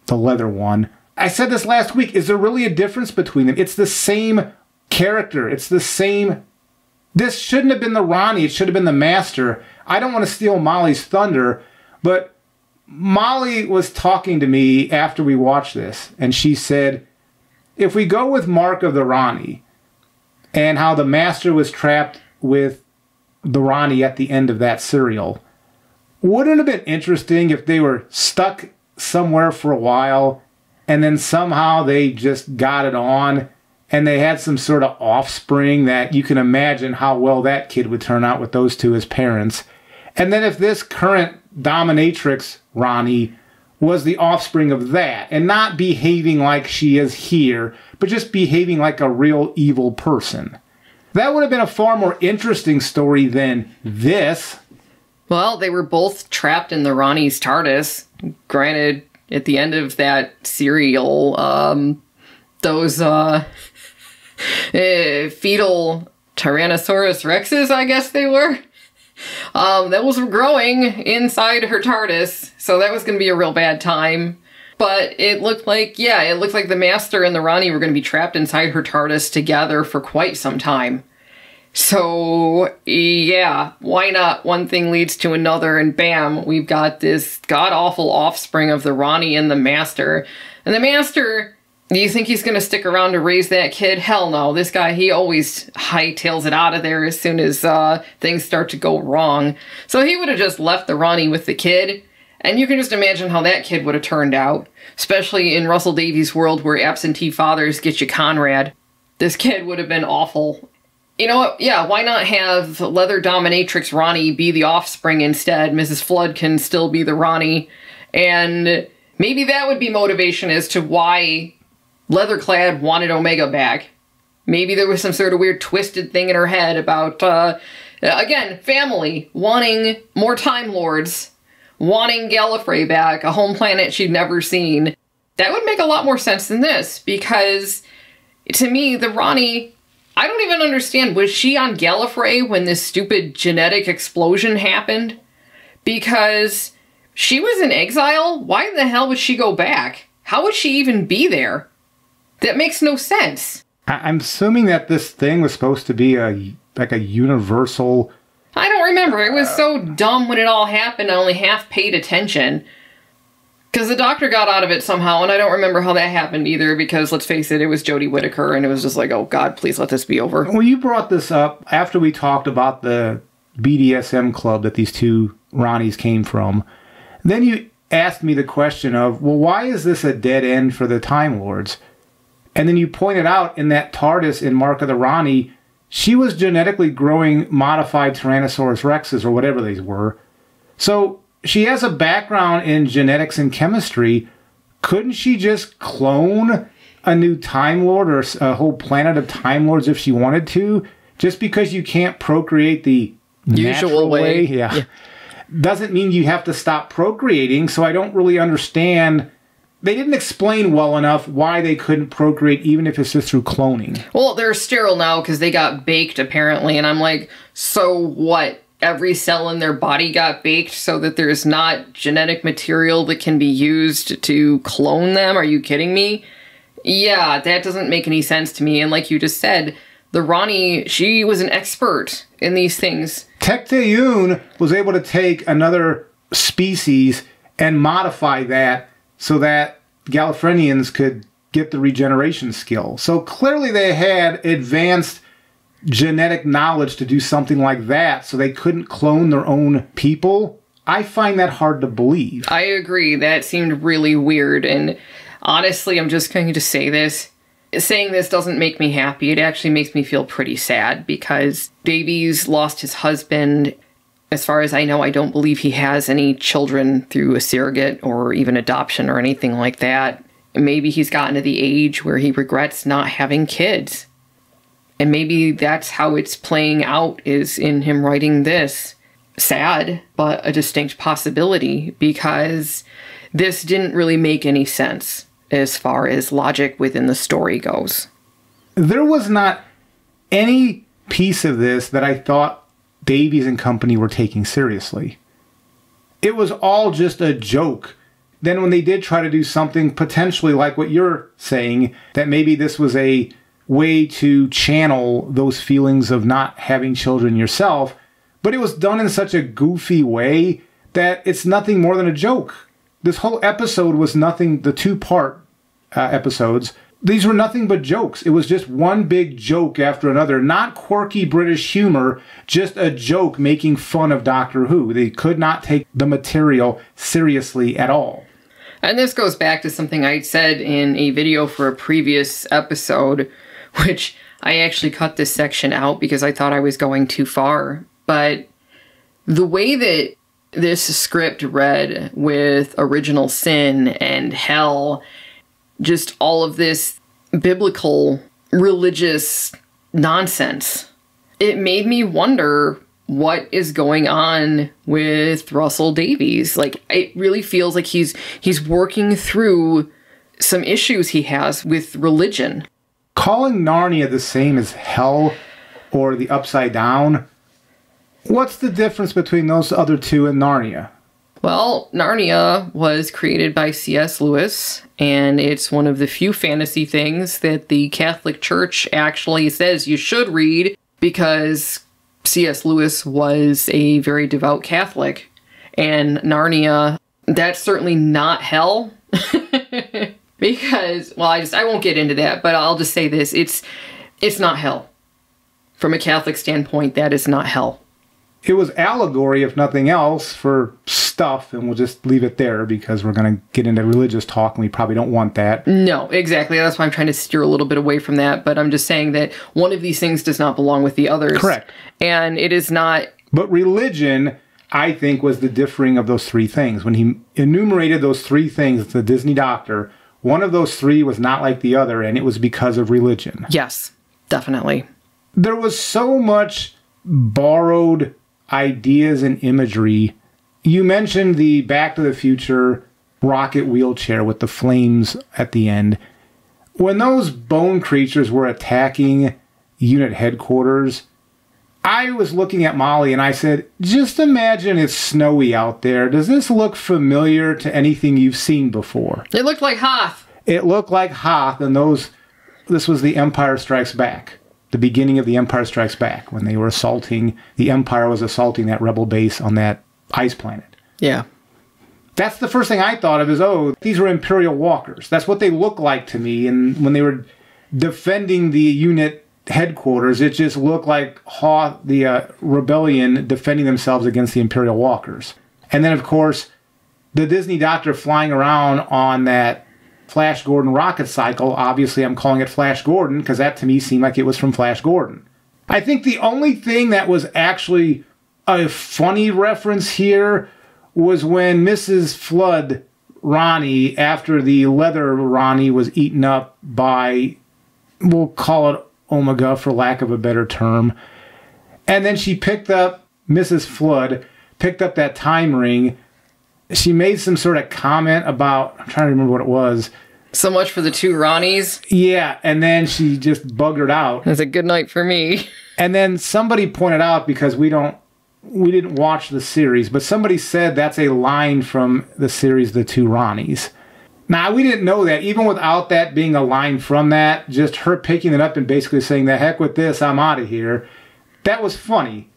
the leather one. I said this last week, is there really a difference between them? It's the same character. It's the same. This shouldn't have been the Ronnie. It should have been the Master. I don't want to steal Molly's thunder, but Molly was talking to me after we watched this, and she said, if we go with Mark of the Ronnie, and how the Master was trapped with the Ronnie at the end of that serial, wouldn't it have been interesting if they were stuck somewhere for a while, and then somehow they just got it on, and they had some sort of offspring that you can imagine how well that kid would turn out with those 2 as parents. And then if this current dominatrix Ronnie was the offspring of that, and not behaving like she is here, but just behaving like a real evil person, that would have been a far more interesting story than this.
Well, they were both trapped in the Ronnie's TARDIS. Granted, at the end of that serial, those fetal Tyrannosaurus Rexes, I guess they were, that was growing inside her TARDIS, so that was going to be a real bad time. But it looked like, yeah, it looked like the Master and the Ronnie were going to be trapped inside her TARDIS together for quite some time. So, yeah, why not? One thing leads to another, and bam, we've got this god-awful offspring of the Ronnie and the Master. And the Master, do you think he's going to stick around to raise that kid? Hell no. This guy, he always hightails it out of there as soon as things start to go wrong. So he would have just left the Ronnie with the kid. And you can just imagine how that kid would have turned out. Especially in Russell Davies' world where absentee fathers get you Conrad. This kid would have been awful. You know what? Yeah, why not have leather dominatrix Ronnie be the offspring instead? Mrs. Flood can still be the Ronnie. And maybe that would be motivation as to why Leatherclad wanted Omega back. Maybe there was some sort of weird twisted thing in her head about, again, family, wanting more Time Lords, wanting Gallifrey back, a home planet she'd never seen. That would make a lot more sense than this, because to me, the Ronnie, I don't even understand, was she on Gallifrey when this stupid genetic explosion happened? Because she was in exile? Why the hell would she go back? How would she even be there? That makes no sense.
I'm assuming that this thing was supposed to be like a universal...
I don't remember. It was so dumb when it all happened. I only half paid attention. Because the doctor got out of it somehow, and I don't remember how that happened either, because, let's face it, it was Jodie Whittaker, and it was just like, oh God, please let this be over.
Well, you brought this up after we talked about the BDSM club that these two Ronnies came from. Then you asked me the question of, well, why is this a dead end for the Time Lords? And then you pointed out in that TARDIS in Mark of the Ronnie, she was genetically growing modified Tyrannosaurus Rexes, or whatever these were. So she has a background in genetics and chemistry. Couldn't she just clone a new Time Lord or a whole planet of Time Lords if she wanted to? Just because you can't procreate the
usual way.
Yeah. Doesn't mean you have to stop procreating, so I don't really understand. They didn't explain well enough why they couldn't procreate, even if it's just through cloning.
Well, they're sterile now because they got baked, apparently, and I'm like, so what? Every cell in their body got baked so that there's not genetic material that can be used to clone them? Are you kidding me? Yeah, that doesn't make any sense to me, and like you just said, the Ronnie, she was an expert in these things.
Tecteun was able to take another species and modify that so that Gallifrenians could get the regeneration skill. So clearly they had advanced genetic knowledge to do something like that, so they couldn't clone their own people. I find that hard to believe.
I agree. That seemed really weird, and honestly, I'm just going to say this. Saying this doesn't make me happy. It actually makes me feel pretty sad, because Davies lost his husband. As far as I know, I don't believe he has any children through a surrogate or even adoption or anything like that. Maybe he's gotten to the age where he regrets not having kids. And maybe that's how it's playing out, is in him writing this. Sad, but a distinct possibility, because this didn't really make any sense as far as logic within the story goes.
There was not any piece of this that I thought Davies and company were taking seriously. It was all just a joke. Then when they did try to do something potentially like what you're saying, that maybe this was a way to channel those feelings of not having children yourself, but it was done in such a goofy way that it's nothing more than a joke. This whole episode was nothing, the two-part episodes, these were nothing but jokes. It was just one big joke after another. Not quirky British humor, just a joke making fun of Doctor Who. They could not take the material seriously at all.
And this goes back to something I said in a video for a previous episode, which I actually cut this section out because I thought I was going too far. But the way that this script read with original sin and hell, just all of this biblical religious nonsense, it made me wonder what is going on with Russell Davies. Like, it really feels like he's working through some issues he has with religion.
Calling Narnia the same as hell or the Upside Down, what's the difference between those other two and Narnia?
Well, Narnia was created by C.S. Lewis, and it's one of the few fantasy things that the Catholic Church actually says you should read, because C.S. Lewis was a very devout Catholic. And Narnia, that's certainly not hell. Because, well, I won't get into that, but I'll just say this. It's not hell. From a Catholic standpoint, that is not hell.
It was allegory, if nothing else, for stuff, and we'll just leave it there because we're going to get into religious talk, and we probably don't want that.
No, exactly. That's why I'm trying to steer a little bit away from that, but I'm just saying that one of these things does not belong with the others.
Correct.
And it is not...
But religion, I think, was the differing of those three things. When he enumerated those three things, the Disney Doctor, one of those three was not like the other, and it was because of religion.
Yes, definitely.
There was so much borrowed ideas and imagery. You mentioned the Back to the Future rocket wheelchair with the flames at the end. When those bone creatures were attacking unit headquarters, I was looking at Molly and I said, just imagine it's snowy out there. Does this look familiar to anything you've seen before?
It looked like Hoth.
It looked like Hoth, and this was the Empire Strikes Back. The beginning of the Empire Strikes Back, when they were the Empire was assaulting that rebel base on that ice planet.
Yeah.
That's the first thing I thought of is, oh, these were Imperial walkers. That's what they look like to me. And when they were defending the unit headquarters, it just looked like Hoth, the rebellion defending themselves against the Imperial walkers. And then, of course, the Disney Doctor flying around on that Flash Gordon rocket cycle. Obviously, I'm calling it Flash Gordon because that to me seemed like it was from Flash Gordon. I think the only thing that was actually a funny reference here was when Mrs. Flood Ronnie, after the leather Ronnie was eaten up by, we'll call it Omega for lack of a better term, and then she Mrs. Flood picked up that time ring. She made some sort of comment about, I'm trying to remember what it was.
So much for the two Ronnies.
Yeah, and then she just buggered out.
It's a good night for me.
And then somebody pointed out, because we didn't watch the series, but somebody said that's a line from the series The Two Ronnies. Now, we didn't know that. Even without that being a line from that, just her picking it up and basically saying, the heck with this, I'm out of here. That was funny.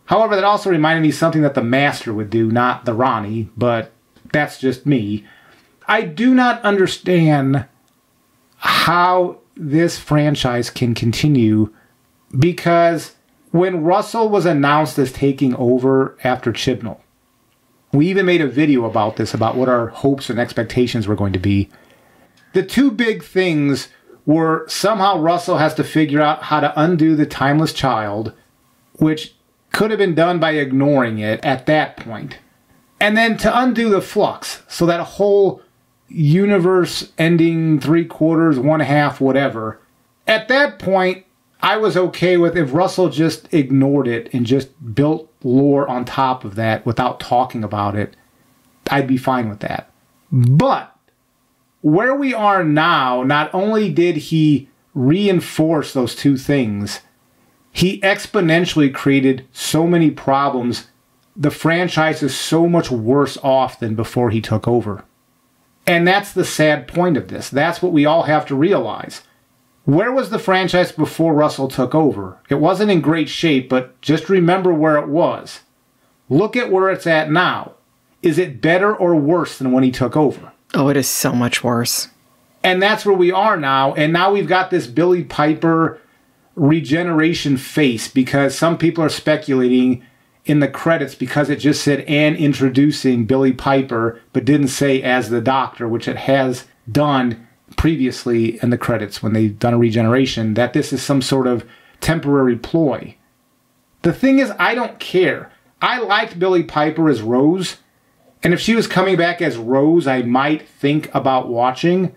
However, that also reminded me of something that the Master would do, not the Ronnie, but that's just me. I do not understand how this franchise can continue, because when Russell was announced as taking over after Chibnall, we even made a video about this, about what our hopes and expectations were going to be. The two big things were somehow Russell has to figure out how to undo the Timeless Child, which could have been done by ignoring it at that point. And then to undo the Flux, so that whole universe ending 3/4, 1/2, whatever. At that point, I was okay with if Russell just ignored it and just built lore on top of that without talking about it. I'd be fine with that. But where we are now, not only did he reinforce those two things, he exponentially created so many problems. The franchise is so much worse off than before he took over. And that's the sad point of this. That's what we all have to realize. Where was the franchise before Russell took over? It wasn't in great shape, but just remember where it was. Look at where it's at now. Is it better or worse than when he took over?
Oh, it is so much worse.
And that's where we are now. And now we've got this Billie Piper regeneration face, because some people are speculating in the credits, because it just said "and introducing Billie Piper," but didn't say "as the Doctor," which it has done previously in the credits when they've done a regeneration, that this is some sort of temporary ploy. The thing is, I don't care. I liked Billie Piper as Rose, and if she was coming back as Rose, I might think about watching.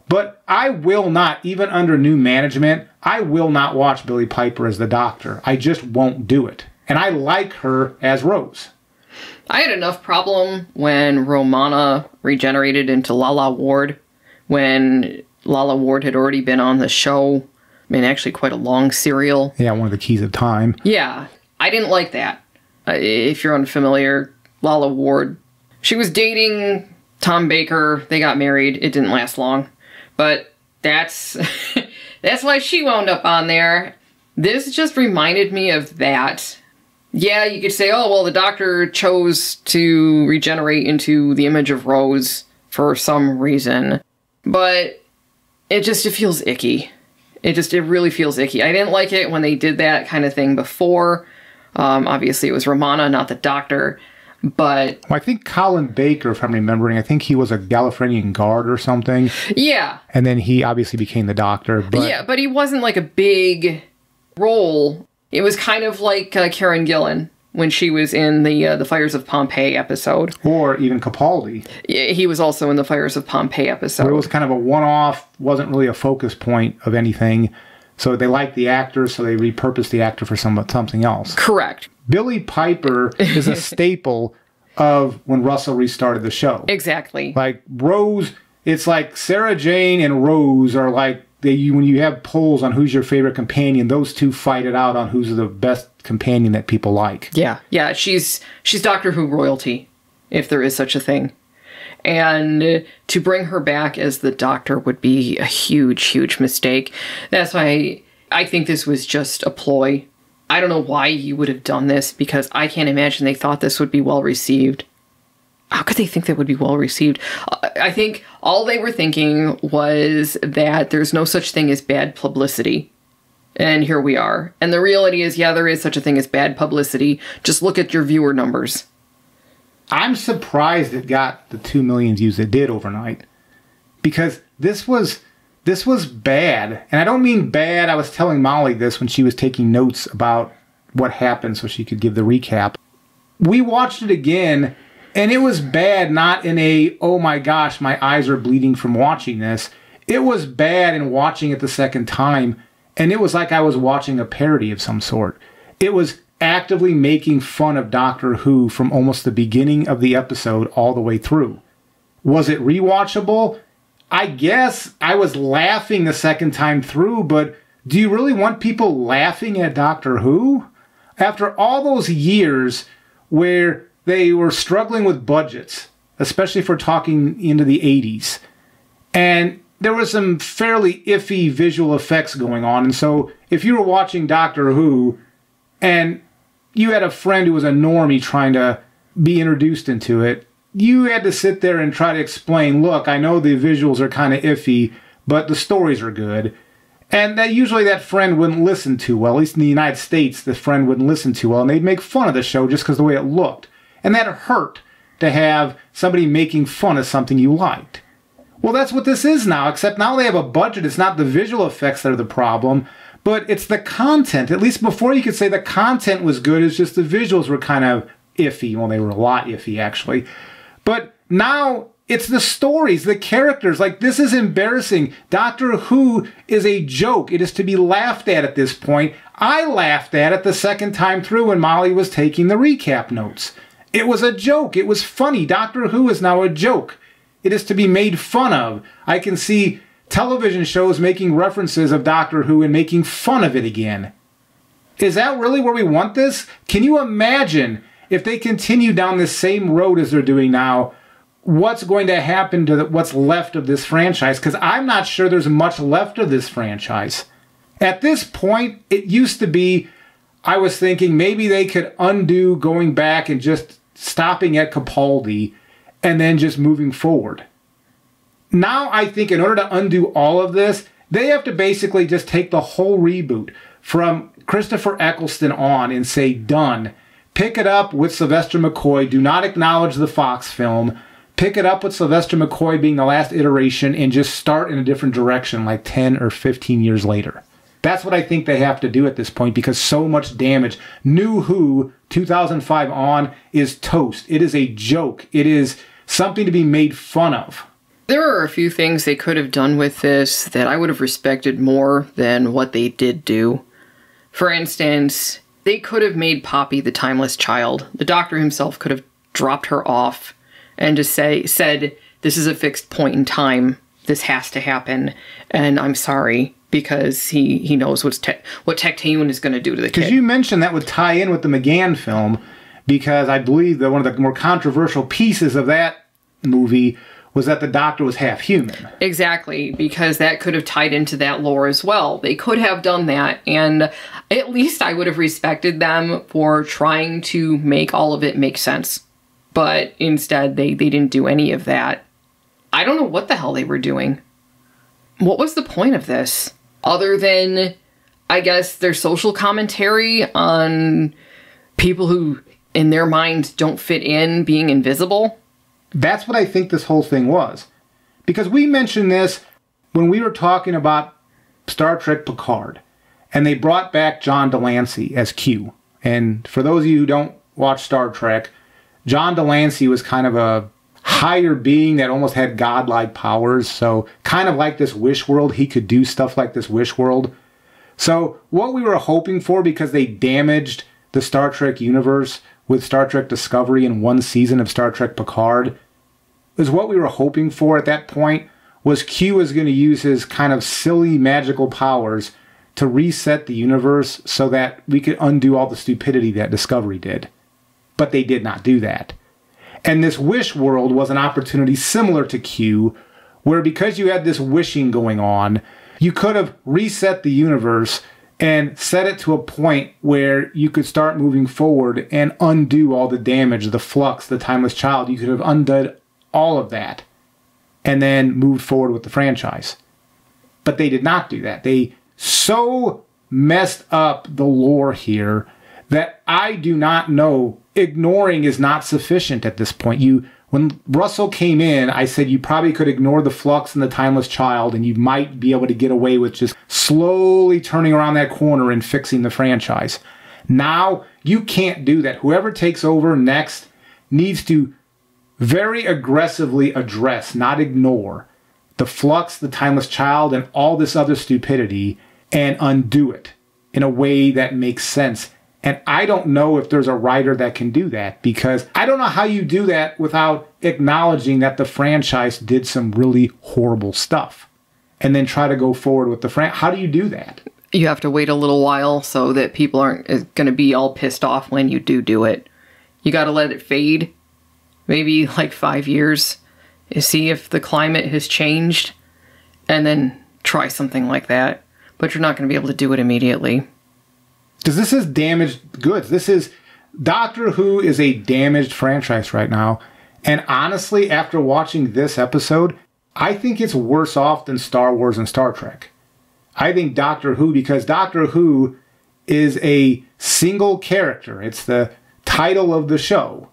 But I will not, even under new management, I will not watch Billie Piper as the Doctor. I just won't do it. And I like her as Rose.
I had enough problem when Romana regenerated into Lala Ward, when Lala Ward had already been on the show. I mean, actually quite a long serial.
Yeah, one of the Keys of Time.
Yeah, I didn't like that. If you're unfamiliar, Lala Ward, she was dating Tom Baker. They got married. It didn't last long. But that's that's why she wound up on there. This just reminded me of that. Yeah, you could say, oh, well, the Doctor chose to regenerate into the image of Rose for some reason. But it feels icky. It really feels icky. I didn't like it when they did that kind of thing before. Obviously, it was Romana, not the Doctor. But
well, I think Colin Baker, if I'm remembering, I think he was a Gallifreyan guard or something.
Yeah.
And then he obviously became the Doctor. But
yeah, but he wasn't like a big role. It was kind of like Karen Gillan when she was in the Fires of Pompeii episode.
Or even Capaldi.
Yeah, he was also in the Fires of Pompeii episode.
Where it was kind of a one-off, wasn't really a focus point of anything. So they liked the actor, so they repurposed the actor for something else.
Correct.
Billie Piper is a staple of when Russell restarted the show.
Exactly.
Like Rose, it's like Sarah Jane and Rose are like when you have polls on who's your favorite companion, those two fight it out on who's the best companion that people like.
Yeah, yeah, she's Doctor Who royalty, if there is such a thing. And to bring her back as the Doctor would be a huge, huge mistake. That's why I think this was just a ploy. I don't know why you would have done this, because I can't imagine they thought this would be well received. How could they think that would be well received? I think all they were thinking was that there's no such thing as bad publicity. And here we are. And the reality is, yeah, there is such a thing as bad publicity. Just look at your viewer numbers.
I'm surprised it got the 2 million views it did overnight. Because this was bad. And I don't mean bad. I was telling Molly this when she was taking notes about what happened so she could give the recap. We watched it again, and it was bad, not in a, oh my gosh, my eyes are bleeding from watching this. It was bad in watching it the second time, and it was like I was watching a parody of some sort. It was actively making fun of Doctor Who from almost the beginning of the episode all the way through. Was it rewatchable? I guess I was laughing the second time through, but do you really want people laughing at Doctor Who? After all those years where they were struggling with budgets, especially for talking into the 80s. And there were some fairly iffy visual effects going on. And so if you were watching Doctor Who and you had a friend who was a normie trying to be introduced into it, you had to sit there and try to explain, look, I know the visuals are kind of iffy, but the stories are good. And that usually that friend wouldn't listen too well. At least in the United States, the friend wouldn't listen too well. And they'd make fun of the show just because of the way it looked. And that hurt to have somebody making fun of something you liked. Well, that's what this is now, except now they have a budget. It's not the visual effects that are the problem, but it's the content. At least before you could say the content was good, it's just the visuals were kind of iffy. Well, they were a lot iffy, actually. But now it's the stories, the characters. Like, this is embarrassing. Doctor Who is a joke. It is to be laughed at this point. I laughed at it the second time through when Molly was taking the recap notes. It was a joke. It was funny. Doctor Who is now a joke. It is to be made fun of. I can see television shows making references of Doctor Who and making fun of it again. Is that really where we want this? Can you imagine if they continue down this same road as they're doing now, what's going to happen to what's left of this franchise? Because I'm not sure there's much left of this franchise. At this point, it used to be, I was thinking maybe they could undo going back and just stopping at Capaldi and then just moving forward. Now I think in order to undo all of this, they have to basically just take the whole reboot from Christopher Eccleston on and say, done. Pick it up with Sylvester McCoy. Do not acknowledge the Fox film. Pick it up with Sylvester McCoy being the last iteration and just start in a different direction like 10 or 15 years later. That's what I think they have to do at this point, because so much damage. New Who, 2005 on, is toast. It is a joke. It is something to be made fun of.
There are a few things they could have done with this that I would have respected more than what they did do. For instance, they could have made Poppy the timeless child. The Doctor himself could have dropped her off and just said, this is a fixed point in time. This has to happen. And I'm sorry, because he knows what Tecteun is going to do to the kid.
Because you mentioned that would tie in with the McGann film, because I believe that one of the more controversial pieces of that movie was that the Doctor was half human.
Exactly, because that could have tied into that lore as well. They could have done that, and at least I would have respected them for trying to make all of it make sense. But instead, they didn't do any of that. I don't know what the hell they were doing. What was the point of this? Other than, I guess, their social commentary on people who, in their mind, don't fit in being invisible?
That's what I think this whole thing was. Because we mentioned this when we were talking about Star Trek Picard. And they brought back John Delancey as Q. And for those of you who don't watch Star Trek, John Delancey was kind of a higher being that almost had godlike powers. So kind of like this Wish World, he could do stuff like this Wish World. So what we were hoping for, because they damaged the Star Trek universe with Star Trek Discovery in one season of Star Trek Picard, is what we were hoping for at that point was Q was going to use his kind of silly magical powers to reset the universe so that we could undo all the stupidity that Discovery did. But they did not do that. And this wish world was an opportunity similar to Q, where because you had this wishing going on, you could have reset the universe and set it to a point where you could start moving forward and undo all the damage, the flux, the timeless child. You could have undone all of that and then moved forward with the franchise. But they did not do that. They so messed up the lore here that I do not know. Ignoring is not sufficient at this point. When Russell came in, I said you probably could ignore the flux and the timeless child and you might be able to get away with just slowly turning around that corner and fixing the franchise. Now, you can't do that. Whoever takes over next needs to very aggressively address, not ignore, the flux, the timeless child, and all this other stupidity and undo it in a way that makes sense. And I don't know if there's a writer that can do that, because I don't know how you do that without acknowledging that the franchise did some really horrible stuff and then try to go forward with the franchise. How do you do that?
You have to wait a little while so that people aren't going to be all pissed off when you do it. You got to let it fade. Maybe like 5 years. See if the climate has changed. And then try something like that. But you're not going to be able to do it immediately.
Because this is damaged goods. Doctor Who is a damaged franchise right now. And honestly, after watching this episode, I think it's worse off than Star Wars and Star Trek. I think Doctor Who, because Doctor Who is a single character. It's the title of the show.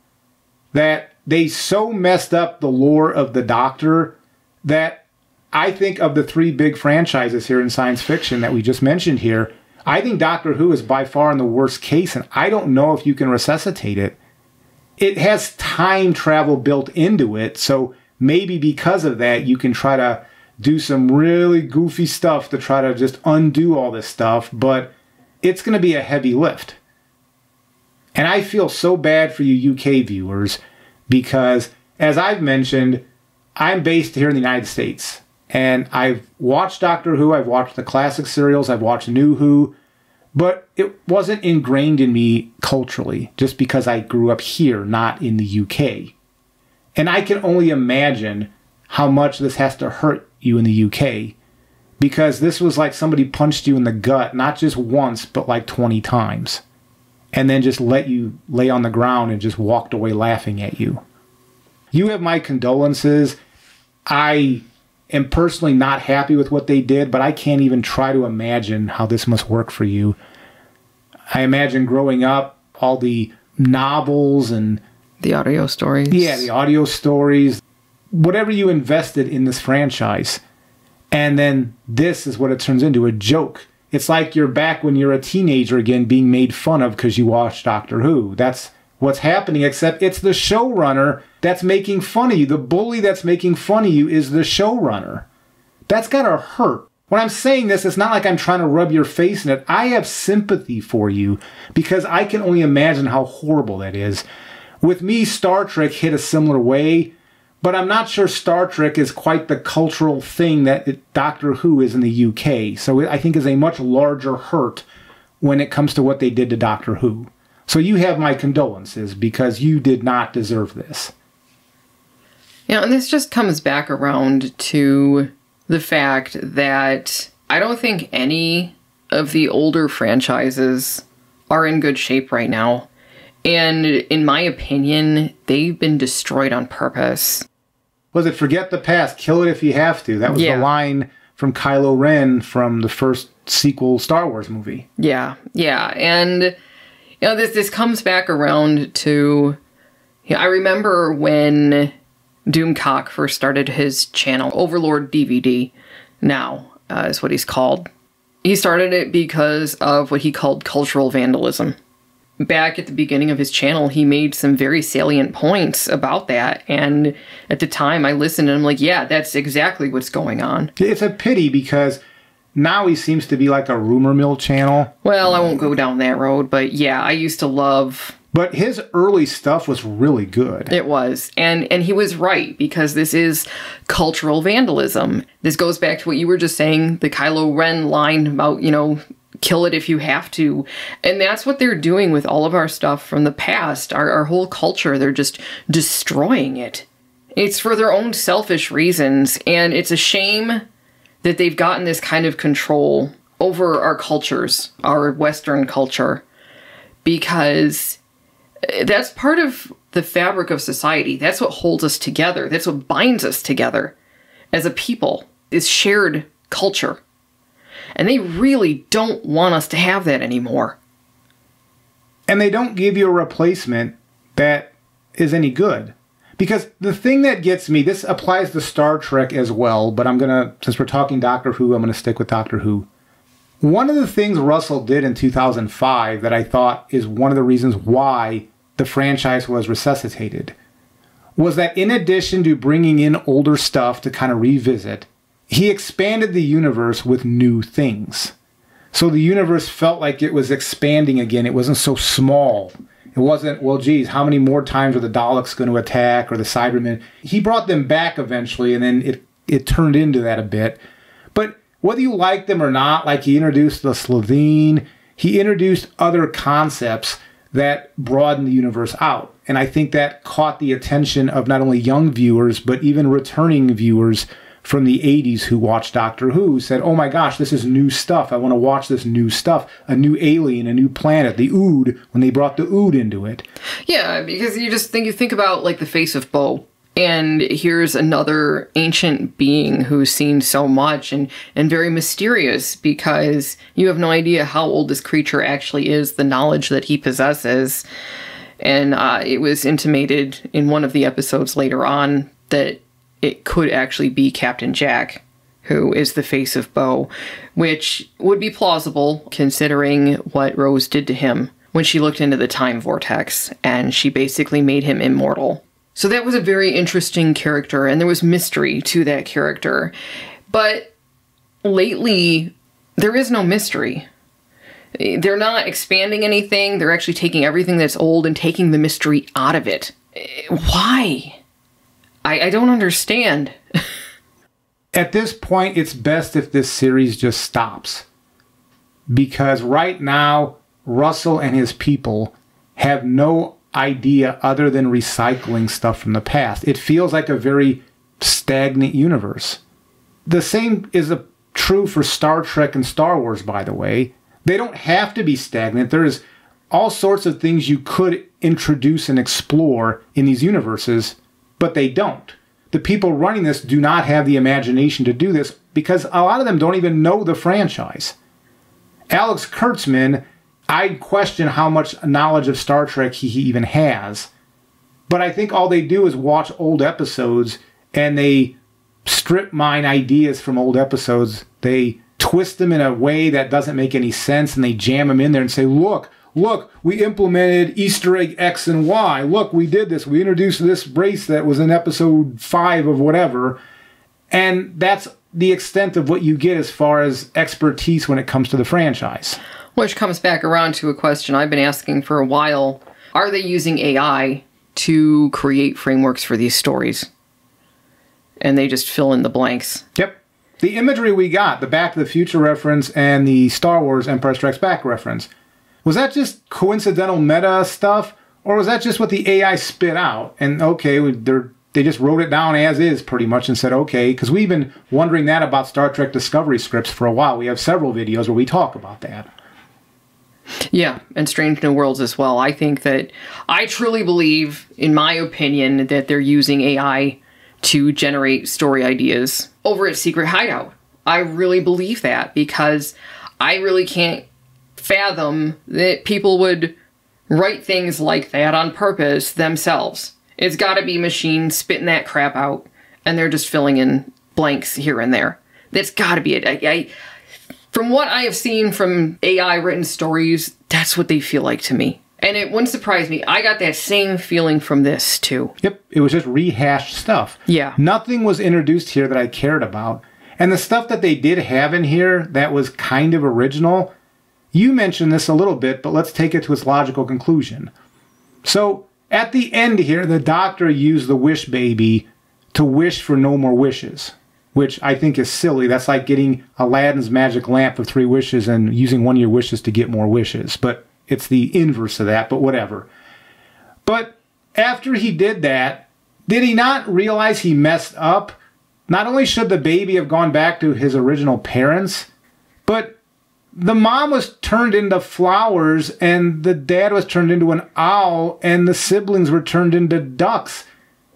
That they so messed up the lore of the Doctor that I think of the 3 big franchises here in science fiction that we just mentioned here, I think Doctor Who is by far in the worst case, and I don't know if you can resuscitate it. It has time travel built into it, so maybe because of that, you can try to do some really goofy stuff to try to just undo all this stuff, but it's going to be a heavy lift. And I feel so bad for you UK viewers because, as I've mentioned, I'm based here in the United States. And I've watched Doctor Who, I've watched the classic serials, I've watched New Who, but it wasn't ingrained in me culturally just because I grew up here, not in the UK. And I can only imagine how much this has to hurt you in the UK, because this was like somebody punched you in the gut, not just once, but like 20 times. And then just let you lay on the ground and just walked away laughing at you. You have my condolences. I am personally not happy with what they did, but I can't even try to imagine how this must work for you. I imagine growing up, all the novels and
the audio stories.
Yeah, the audio stories. Whatever you invested in this franchise. And then this is what it turns into, a joke. It's like you're back when you're a teenager again being made fun of because you watched Doctor Who. That's what's happening, except it's the showrunner that's making fun of you. The bully that's making fun of you is the showrunner. That's gotta hurt. When I'm saying this, it's not like I'm trying to rub your face in it. I have sympathy for you because I can only imagine how horrible that is. With me, Star Trek hit a similar way, but I'm not sure Star Trek is quite the cultural thing that Doctor Who is in the UK. So I think is a much larger hurt when it comes to what they did to Doctor Who. So you have my condolences because you did not deserve this.
Yeah, and this just comes back around to the fact that I don't think any of the older franchises are in good shape right now. And in my opinion, they've been destroyed on purpose.
Was it forget the past, kill it if you have to? That was the line from Kylo Ren from the first sequel Star Wars movie.
Yeah. And, you know, this comes back around to, you know, I remember when Doomcock first started his channel, Overlord DVD now is what he's called. He started it because of what he called cultural vandalism. Back at the beginning of his channel, he made some very salient points about that. And at the time, I listened and I'm like, yeah, that's exactly what's going on.
It's a pity because now he seems to be like a rumor mill channel.
Well, I won't go down that road, but yeah, I used to love
But his early stuff was really good.
It was. And he was right, because this is cultural vandalism. This goes back to what you were just saying, the Kylo Ren line about, you know, kill it if you have to. And that's what they're doing with all of our stuff from the past, our whole culture. They're just destroying it. It's for their own selfish reasons. And it's a shame that they've gotten this kind of control over our cultures, our Western culture, because that's part of the fabric of society. That's what holds us together. That's what binds us together as a people, is shared culture. And they really don't want us to have that anymore.
And they don't give you a replacement that is any good. Because the thing that gets me, this applies to Star Trek as well, but I'm going to, since we're talking Doctor Who, I'm going to stick with Doctor Who. One of the things Russell did in 2005 that I thought is one of the reasons why the franchise was resuscitated was that in addition to bringing in older stuff to kind of revisit, he expanded the universe with new things. So the universe felt like it was expanding again. It wasn't so small. It wasn't, well, geez, how many more times are the Daleks going to attack or the Cybermen? He brought them back eventually, and then it turned into that a bit. But whether you like them or not, like he introduced the Slovene, he introduced other concepts that broadened the universe out. And I think that caught the attention of not only young viewers, but even returning viewers from the 80s who watched Doctor Who, said, oh my gosh, this is new stuff. I want to watch this new stuff. A new alien, a new planet, the Ood, when they brought the Ood into it.
Yeah, because you think about like the face of Bo. And here's another ancient being who's seen so much and very mysterious, because you have no idea how old this creature actually is, the knowledge that he possesses. And it was intimated in one of the episodes later on that it could actually be Captain Jack, who is the face of Bo, which would be plausible considering what Rose did to him when she looked into the time vortex, and she basically made him immortal. So that was a very interesting character, and there was mystery to that character. But lately, there is no mystery. They're not expanding anything. They're actually taking everything that's old and taking the mystery out of it. Why? I don't understand.
At this point, it's best if this series just stops. Because right now, Russell and his people have no idea other than recycling stuff from the past. It feels like a very stagnant universe. The same is true for Star Trek and Star Wars, by the way. They don't have to be stagnant. There's all sorts of things you could introduce and explore in these universes, but they don't. The people running this do not have the imagination to do this because a lot of them don't even know the franchise. Alex Kurtzman, I question how much knowledge of Star Trek he even has. But I think all they do is watch old episodes and they strip mine ideas from old episodes. They twist them in a way that doesn't make any sense, and they jam them in there and say, look, we implemented Easter egg X and Y. Look, we did this. We introduced this race that was in episode 5 of whatever. And that's the extent of what you get as far as expertise when it comes to the franchise.
Which comes back around to a question I've been asking for a while. Are they using AI to create frameworks for these stories? And they just fill in the blanks.
Yep. The imagery we got, the Back to the Future reference and the Star Wars Empire Strikes Back reference, was that just coincidental meta stuff? Or was that just what the AI spit out? And okay, they just wrote it down as is pretty much and said, okay, because we've been wondering that about Star Trek Discovery scripts for a while. We have several videos where we talk about that.
Yeah, and Strange New Worlds as well. I truly believe, in my opinion, that they're using AI to generate story ideas over at Secret Hideout. I really believe that, because I really can't fathom that people would write things like that on purpose themselves. It's got to be machines spitting that crap out, and they're just filling in blanks here and there. That's got to be it. From what I have seen from AI-written stories, that's what they feel like to me. And it wouldn't surprise me. I got that same feeling from this, too. Yep,
it was just rehashed stuff.
Yeah.
Nothing was introduced here that I cared about. And the stuff that they did have in here that was kind of original, you mentioned this a little bit, but let's take it to its logical conclusion. So at the end here, the doctor used the wish baby to wish for no more wishes, which I think is silly. That's like getting Aladdin's magic lamp for 3 wishes and using one of your wishes to get more wishes. But it's the inverse of that, but whatever. But after he did that, did he not realize he messed up? Not only should the baby have gone back to his original parents, but the mom was turned into flowers and the dad was turned into an owl and the siblings were turned into ducks.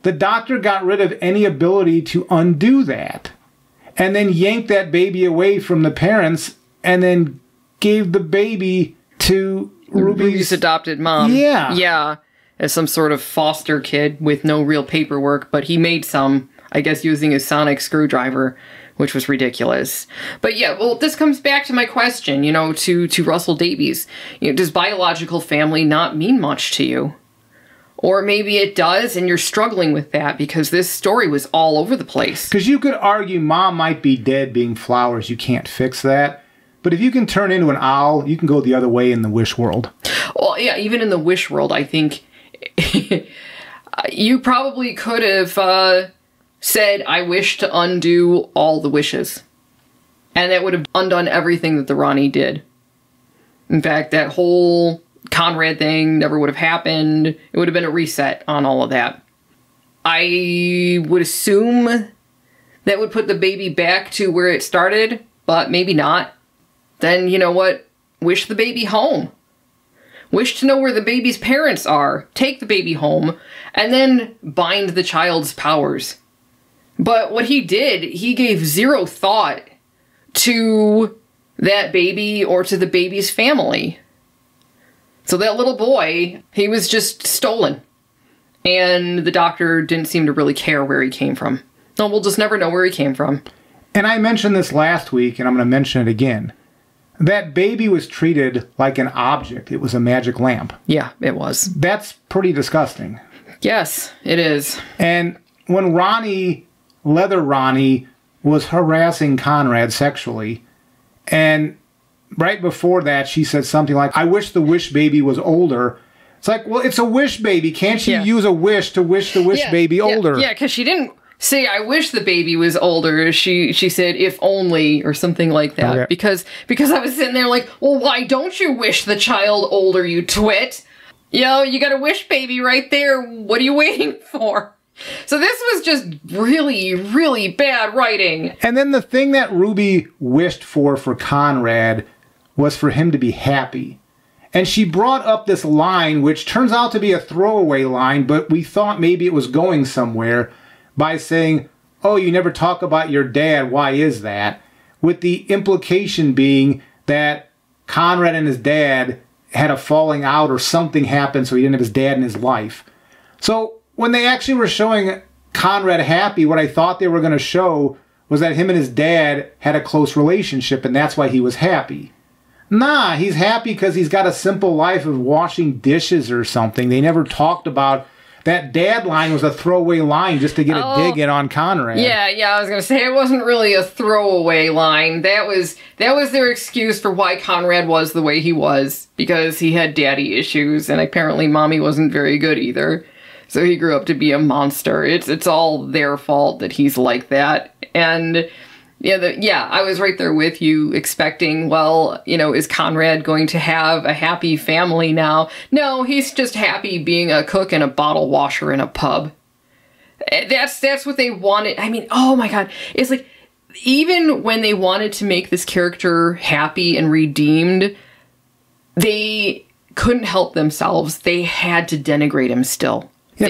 The doctor got rid of any ability to undo that and then yanked that baby away from the parents and then gave the baby to Ruby's
adopted mom.
Yeah.
Yeah. As some sort of foster kid with no real paperwork, but he made some, I guess, using a sonic screwdriver, which was ridiculous. But yeah, well, this comes back to my question, to Russell Davies. Does biological family not mean much to you? Or maybe it does, and you're struggling with that because this story was all over the place.
Because you could argue mom might be dead being flowers. You can't fix that. But if you can turn into an owl, you can go the other way in the wish world.
Well, yeah, even in the wish world, I think you probably could have said, I wish to undo all the wishes. And that would have undone everything that the Ronnie did. In fact, that whole Conrad thing never would have happened. It would have been a reset on all of that. I would assume that would put the baby back to where it started, but maybe not. Then, you know what? Wish the baby home. Wish to know where the baby's parents are. Take the baby home, and then bind the child's powers. But what he did, he gave zero thought to that baby or to the baby's family. So that little boy, he was just stolen. And the doctor didn't seem to really care where he came from. No, we'll just never know where he came from.
And I mentioned this last week, and I'm going to mention it again. That baby was treated like an object. It was a magic lamp.
Yeah, it was.
That's pretty disgusting.
Yes, it is.
And when Leather Ronnie, was harassing Conrad sexually, and right before that, she said something like, I wish the wish baby was older. It's like, well, it's a wish baby. Can't she use a wish to wish the wish baby older?
Yeah, because she didn't say, I wish the baby was older. She said, if only, or something like that. Okay. Because I was sitting there like, well, why don't you wish the child older, you twit? You got a wish baby right there. What are you waiting for? So this was just really, really bad writing.
And then the thing that Ruby wished for Conrad was for him to be happy. And she brought up this line, which turns out to be a throwaway line, but we thought maybe it was going somewhere, by saying, oh, you never talk about your dad, why is that? With the implication being that Conrad and his dad had a falling out or something happened, so he didn't have his dad in his life. So when they actually were showing Conrad happy, what I thought they were going to show was that him and his dad had a close relationship, and that's why he was happy. Nah, he's happy because he's got a simple life of washing dishes or something. They never talked about that dad line. Was a throwaway line just to get a dig in on Conrad.
Yeah, I was going to say it wasn't really a throwaway line. That was their excuse for why Conrad was the way he was, because he had daddy issues, and apparently mommy wasn't very good either. So he grew up to be a monster. It's all their fault that he's like that. And I was right there with you, expecting, well, is Conrad going to have a happy family now? No, he's just happy being a cook and a bottle washer in a pub. That's what they wanted. I mean, oh my God. It's like, even when they wanted to make this character happy and redeemed, they couldn't help themselves. They had to denigrate him still.
Yeah,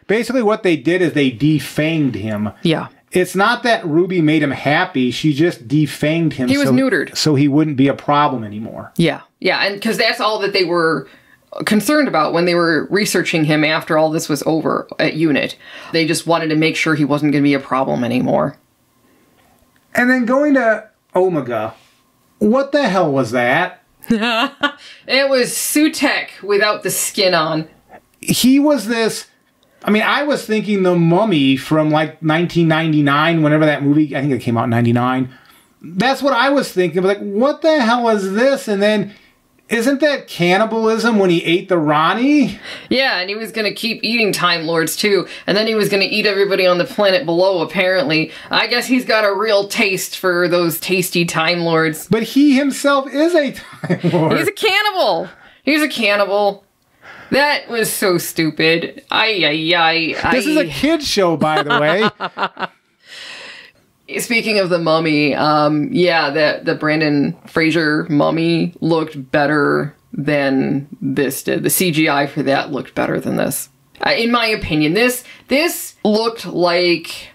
basically what they did is they defanged him.
Yeah.
It's not that Ruby made him happy. She just defanged him.
He was neutered.
So he wouldn't be a problem anymore.
Yeah. And because that's all that they were concerned about when they were researching him after all this was over at UNIT. They just wanted to make sure he wasn't going to be a problem anymore.
And then going to Omega. What the hell was that?
It was Sutek without the skin on.
He was this... I mean, I was thinking The Mummy from, like, 1999, whenever that movie... I think it came out in 99. That's what I was thinking. Like, what the hell is this? And then Isn't that cannibalism when he ate the Ronnie?
Yeah, and he was going to keep eating Time Lords too, and then he was going to eat everybody on the planet below, apparently. I guess he's got a real taste for those tasty Time Lords.
But he himself is a Time Lord.
He's a cannibal. He's a cannibal. That was so stupid. This
is a kid's show, by the way.
Speaking of the mummy, yeah, the Brandon Fraser mummy looked better than this did. The CGI for that looked better than this. In my opinion, this looked like,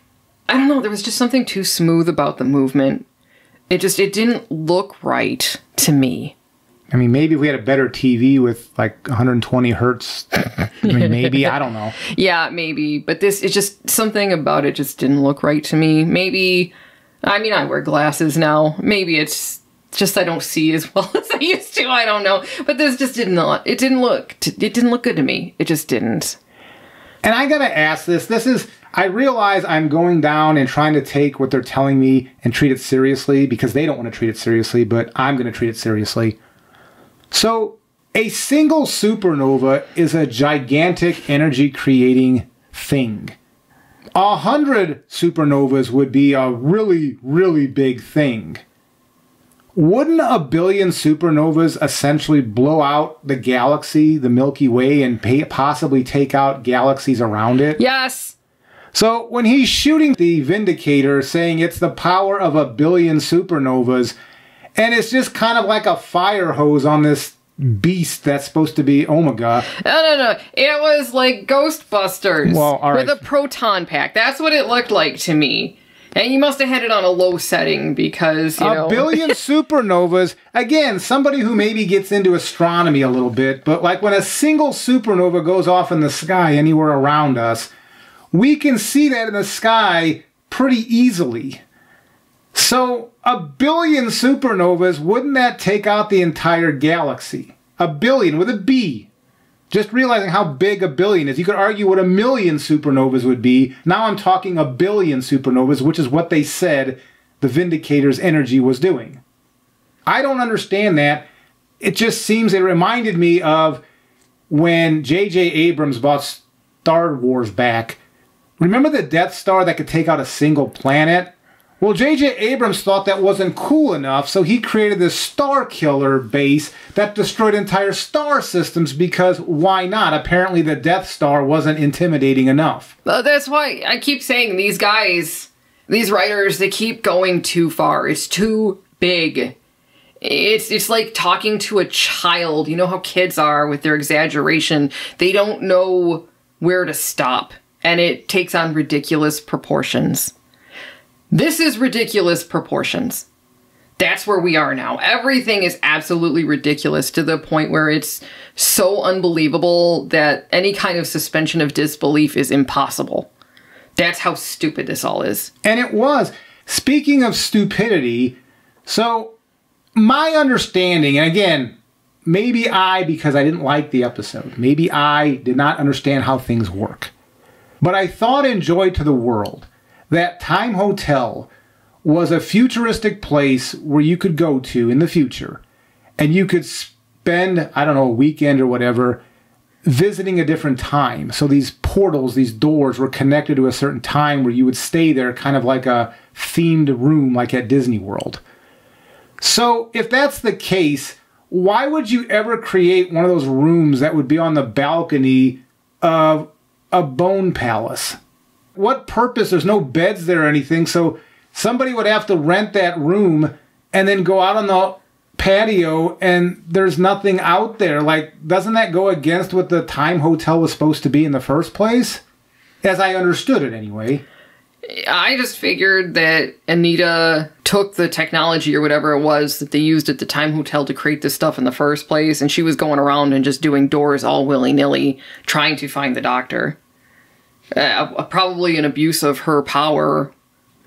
I don't know, there was just something too smooth about the movement. It didn't look right to me.
I mean, maybe if we had a better TV with like 120 hertz, I mean, maybe, I don't know.
Yeah, maybe. But it's just something about it just didn't look right to me. Maybe, I mean, I wear glasses now. Maybe it's just I don't see as well as I used to. I don't know. But this just didn't look good to me. It just didn't.
And I gotta ask this. I realize I'm going down and trying to take what they're telling me and treat it seriously because they don't want to treat it seriously, but I'm going to treat it seriously. So, a single supernova is a gigantic energy-creating thing. 100 supernovas would be a really, really big thing. Wouldn't a billion supernovas essentially blow out the galaxy, the Milky Way, and possibly take out galaxies around it?
Yes!
So, when he's shooting the Vindicator, saying it's the power of a billion supernovas, and it's just kind of like a fire hose on this beast that's supposed to be Omega.
No. It was like Ghostbusters.
Well, all right.
With a proton pack. That's what it looked like to me. And you must have had it on a low setting because, you know.
A billion supernovas. Again, somebody who maybe gets into astronomy a little bit, but like when a single supernova goes off in the sky anywhere around us, we can see that in the sky pretty easily. So, a billion supernovas, wouldn't that take out the entire galaxy? A billion with a B. Just realizing how big a billion is. You could argue what a million supernovas would be. Now I'm talking a billion supernovas, which is what they said the Vindicator's energy was doing. I don't understand that. It just seems, it reminded me of when J.J. Abrams brought Star Wars back. Remember the Death Star that could take out a single planet? Well, J.J. Abrams thought that wasn't cool enough, so he created this Star Killer base that destroyed entire star systems because why not? Apparently the Death Star wasn't intimidating enough.
That's why I keep saying these guys, these writers, they keep going too far. It's too big. It's like talking to a child. You know how kids are with their exaggeration. They don't know where to stop, and it takes on ridiculous proportions. This is ridiculous proportions. That's where we are now. Everything is absolutely ridiculous to the point where it's so unbelievable that any kind of suspension of disbelief is impossible. That's how stupid this all is.
And it was. Speaking of stupidity, so my understanding, and again, maybe because I didn't like the episode, maybe I did not understand how things work. But I thought in Joy to the World that Time Hotel was a futuristic place where you could go to in the future and you could spend, I don't know, a weekend or whatever visiting a different time. So these portals, these doors were connected to a certain time where you would stay there kind of like a themed room like at Disney World. So if that's the case, why would you ever create one of those rooms that would be on the balcony of a bone palace? What purpose? There's no beds there or anything, so somebody would have to rent that room and then go out on the patio and there's nothing out there. Like, doesn't that go against what the Time Hotel was supposed to be in the first place? As I understood it, anyway.
I just figured that Anita took the technology or whatever it was that they used at the Time Hotel to create this stuff in the first place, and she was going around and just doing doors all willy-nilly, trying to find the Doctor. Probably an abuse of her power,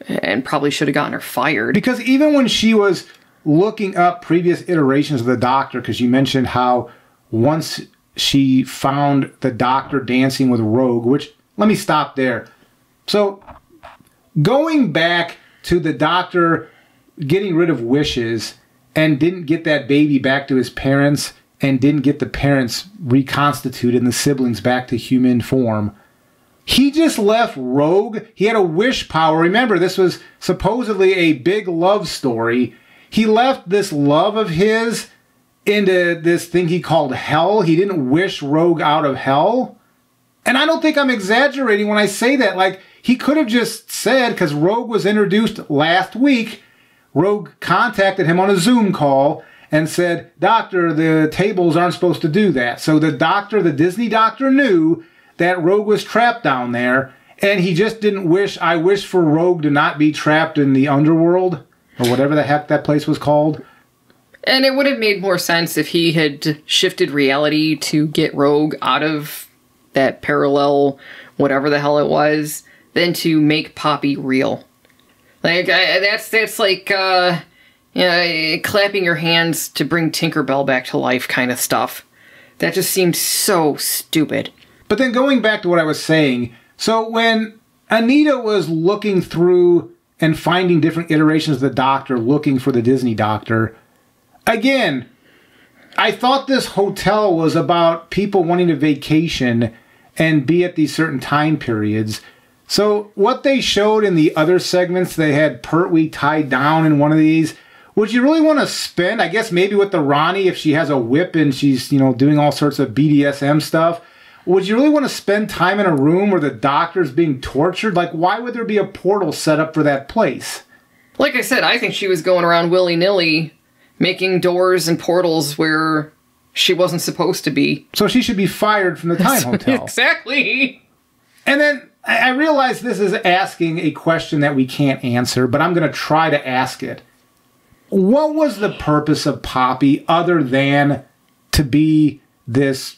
and probably should have gotten her fired.
Because even when she was looking up previous iterations of the Doctor, because you mentioned how once she found the Doctor dancing with Rogue, which, let me stop there. So, going back to the Doctor getting rid of wishes and didn't get that baby back to his parents and didn't get the parents reconstituted and the siblings back to human form. He just left Rogue. He had a wish power. Remember, this was supposedly a big love story. He left this love of his into this thing he called hell. He didn't wish Rogue out of hell. And I don't think I'm exaggerating when I say that. Like, he could have just said, because Rogue was introduced last week, Rogue contacted him on a Zoom call and said, "Doctor, the tables aren't supposed to do that." So the doctor, the Disney doctor, knew that Rogue was trapped down there, and he just didn't wish, I wish for Rogue to not be trapped in the underworld, or whatever the heck that place was called.
And it would have made more sense if he had shifted reality to get Rogue out of that parallel, whatever the hell it was, than to make Poppy real. Like, that's like, clapping your hands to bring Tinkerbell back to life kind of stuff. That just seems so stupid.
But then going back to what I was saying, so when Anita was looking through and finding different iterations of the Doctor, looking for the Disney Doctor, again, I thought this hotel was about people wanting to vacation and be at these certain time periods. So what they showed in the other segments, they had Pertwee tied down in one of these. Would you really want to spend, I guess maybe with the Ronnie, if she has a whip and she's, doing all sorts of BDSM stuff, would you really want to spend time in a room where the Doctor's being tortured? Like, why would there be a portal set up for that place?
Like I said, I think she was going around willy-nilly, making doors and portals where she wasn't supposed to be.
So she should be fired from the Time Hotel.
Exactly.
And then I realize this is asking a question that we can't answer, but I'm going to try to ask it. What was the purpose of Poppy other than to be this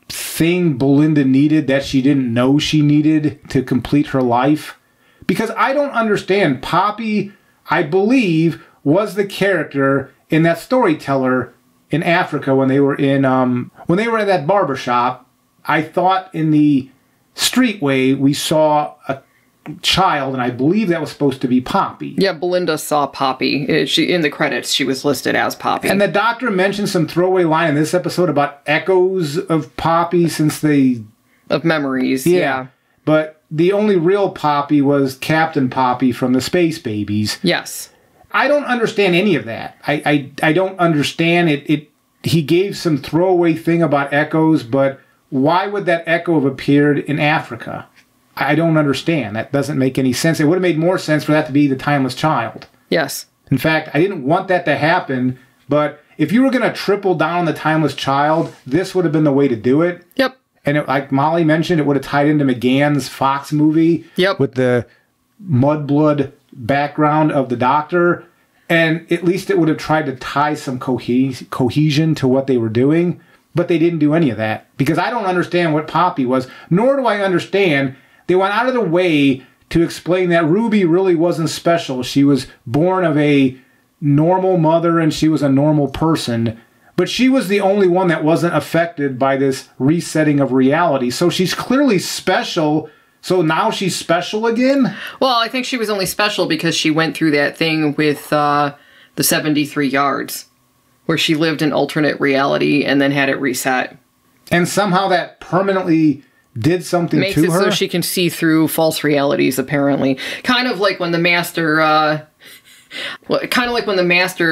thing Belinda needed that she didn't know she needed to complete her life? Because I don't understand. Poppy, I believe, was the character in that Storyteller in Africa when they were in at that barbershop. I thought in the streetway we saw a child, and I believe that was supposed to be Poppy.
Yeah, Belinda saw Poppy. She, in the credits, she was listed as Poppy.
And the Doctor mentioned some throwaway line in this episode about echoes of Poppy since they...
Of memories, yeah.
But the only real Poppy was Captain Poppy from the Space Babies.
Yes.
I don't understand any of that. I don't understand it. He gave some throwaway thing about echoes, but why would that echo have appeared in Africa? I don't understand. That doesn't make any sense. It would have made more sense for that to be the Timeless Child.
Yes.
In fact, I didn't want that to happen, but if you were going to triple down on the Timeless Child, this would have been the way to do it.
Yep.
And like Molly mentioned, it would have tied into McGann's Fox movie.
Yep.
With the mudblood background of the Doctor. And at least it would have tried to tie some cohesion to what they were doing. But they didn't do any of that. Because I don't understand what Poppy was, nor do I understand... They went out of their way to explain that Ruby really wasn't special. She was born of a normal mother and she was a normal person. But she was the only one that wasn't affected by this resetting of reality. So she's clearly special. So now she's special again?
Well, I think she was only special because she went through that thing with the 73 yards. Where she lived in alternate reality and then had it reset.
And somehow that permanently... did something
Makes
to her?
Makes it so she can see through false realities, apparently. Kind of like when the Master,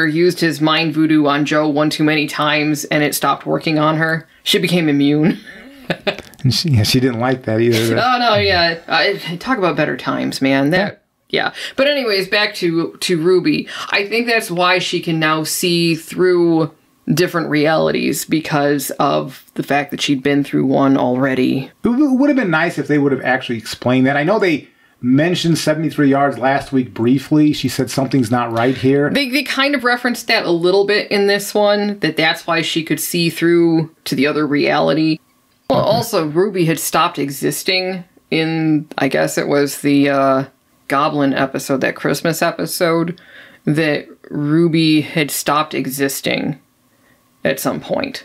used his mind voodoo on Jo one too many times and it stopped working on her. She became immune.
And she didn't like that either.
Oh, no, yeah. Talk about better times, man. Yeah. But anyways, back to Ruby. I think that's why she can now see through... different realities because of the fact that she'd been through one already.
It would have been nice if they would have actually explained that. I know they mentioned 73 yards last week briefly. She said something's not right here.
They kind of referenced that a little bit in this one, that's why she could see through to the other reality. Well, also, Ruby had stopped existing in, I guess it was the Goblin episode, that Christmas episode, that Ruby had stopped existing at some point.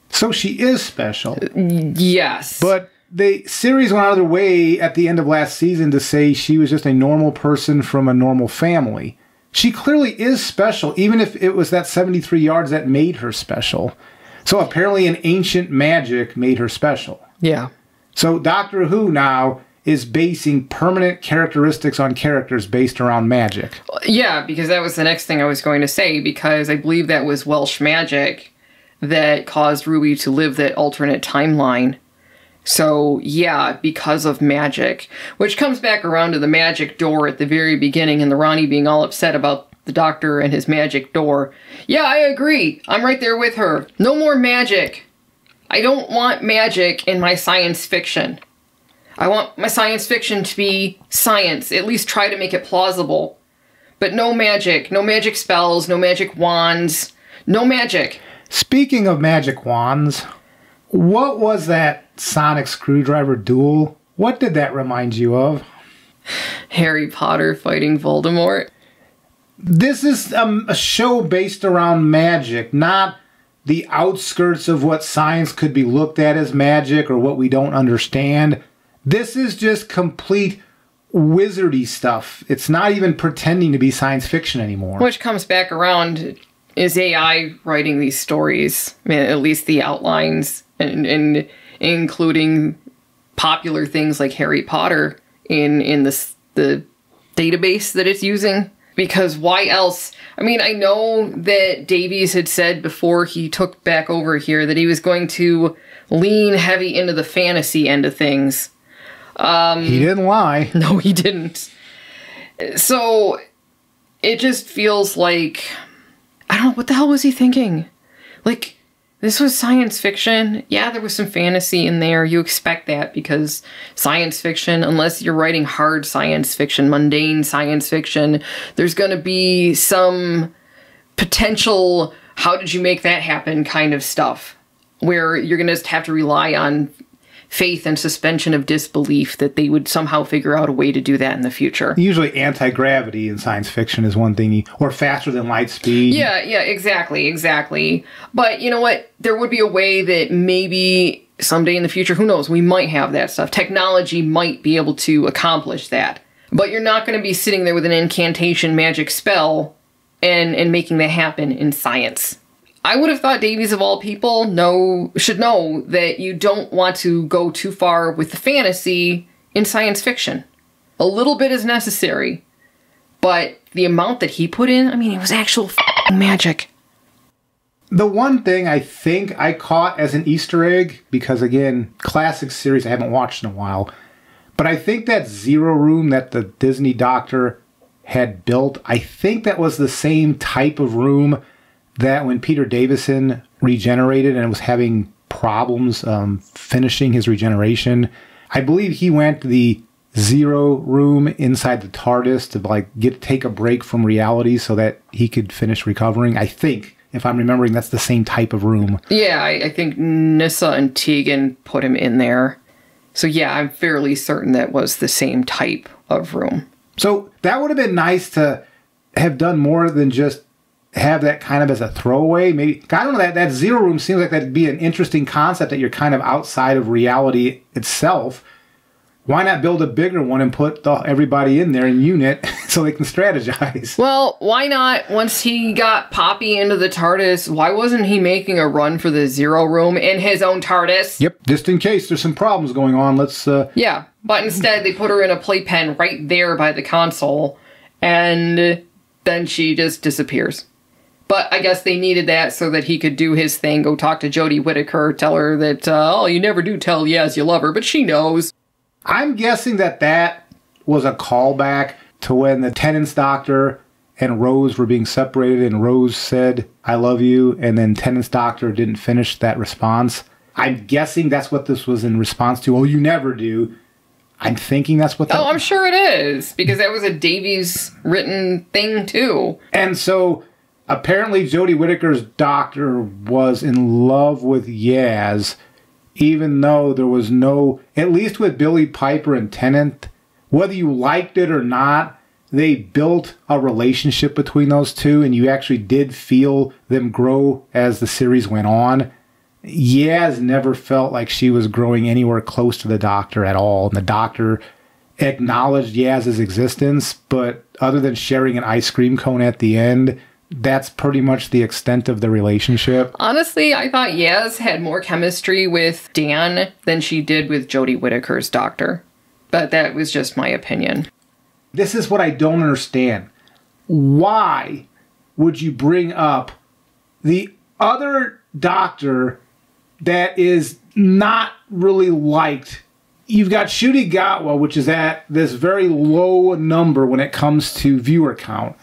So she is special.
Yes.
But the series went out of their way at the end of last season to say she was just a normal person from a normal family. she clearly is special, even if it was that 73 yards that made her special. So apparently an ancient magic made her special.
Yeah.
So Doctor Who now is basing permanent characteristics on characters based around magic.
Yeah, because that was the next thing I was going to say, because I believe that was Welsh magic that caused Ruby to live that alternate timeline. So, yeah, because of magic. Which comes back around to the magic door at the very beginning and the Ronnie being all upset about the Doctor and his magic door. Yeah, I agree. I'm right there with her. No more magic. I don't want magic in my science fiction. I want my science fiction to be science. At least try to make it plausible. But no magic. No magic spells. No magic wands. No magic.
Speaking of magic wands, what was that sonic screwdriver duel? What did that remind you of?
Harry Potter fighting Voldemort.
This is a show based around magic, not the outskirts of what science could be looked at as magic or what we don't understand. This is just complete wizardy stuff. It's not even pretending to be science fiction anymore.
Which comes back around, is AI writing these stories? I mean, at least the outlines, and including popular things like Harry Potter in the database that it's using. Because why else? I mean, I know that Davies had said before he took back over here that he was going to lean heavy into the fantasy end of things.
He didn't lie.
No, he didn't. So, it just feels like, I don't know, what the hell was he thinking? Like, this was science fiction. Yeah, there was some fantasy in there. You expect that because science fiction, unless you're writing hard science fiction, mundane science fiction, there's going to be some potential, how did you make that happen kind of stuff, where you're going to just have to rely on faith and suspension of disbelief that they would somehow figure out a way to do that in the future.
Usually anti-gravity in science fiction is one thing, or faster than light speed.
Yeah, exactly. But you know what? There would be a way that maybe someday in the future, who knows, we might have that stuff. Technology might be able to accomplish that. But you're not going to be sitting there with an incantation magic spell and making that happen in science. I would have thought Davies, of all people, should know that you don't want to go too far with the fantasy in science fiction. A little bit is necessary, but the amount that he put in, I mean, it was actual magic.
The one thing I think I caught as an Easter egg, because again, classic series I haven't watched in a while, but I think that Zero Room that the Disney Doctor had built, I think that was the same type of room that when Peter Davison regenerated and was having problems finishing his regeneration, I believe he went to the Zero Room inside the TARDIS to like take a break from reality so that he could finish recovering. I think, if I'm remembering, that's the same type of room.
Yeah, I think Nyssa and Tegan put him in there. So yeah, I'm fairly certain that was the same type of room.
So that would have been nice to have done more than just have that kind of as a throwaway. Maybe, I don't know, that Zero Room seems like that'd be an interesting concept, that you're kind of outside of reality itself. Why not build a bigger one and put everybody in there in unit so they can strategize?
Well, why not? Once he got Poppy into the TARDIS, why wasn't he making a run for the Zero Room in his own TARDIS?
Yep, just in case there's some problems going on, let's...
Yeah, but instead they put her in a playpen right there by the console, and then she just disappears. But I guess they needed that so that he could do his thing, go talk to Jodie Whittaker, tell her that, oh, you never do tell Yaz you love her, but she knows.
I'm guessing that was a callback to when the Tennant's Doctor and Rose were being separated, and Rose said, I love you, and then Tennant's Doctor didn't finish that response. I'm guessing that's what this was in response to. Oh, you never do. I'm thinking that's what that...
Oh, I'm sure it is, because that was a Davies written thing, too.
And so... apparently, Jodie Whittaker's doctor was in love with Yaz, even though there was no, at least with Billie, Piper, and Tennant, whether you liked it or not, they built a relationship between those two, and you actually did feel them grow as the series went on. Yaz never felt like she was growing anywhere close to the doctor at all, and the doctor acknowledged Yaz's existence, but other than sharing an ice cream cone at the end, that's pretty much the extent of the relationship.
Honestly, I thought Yaz had more chemistry with Dan than she did with Jodie Whittaker's doctor. But that was just my opinion.
This is what I don't understand. Why would you bring up the other doctor that is not really liked? You've got Ncuti Gatwa, which is at this very low number when it comes to viewer count.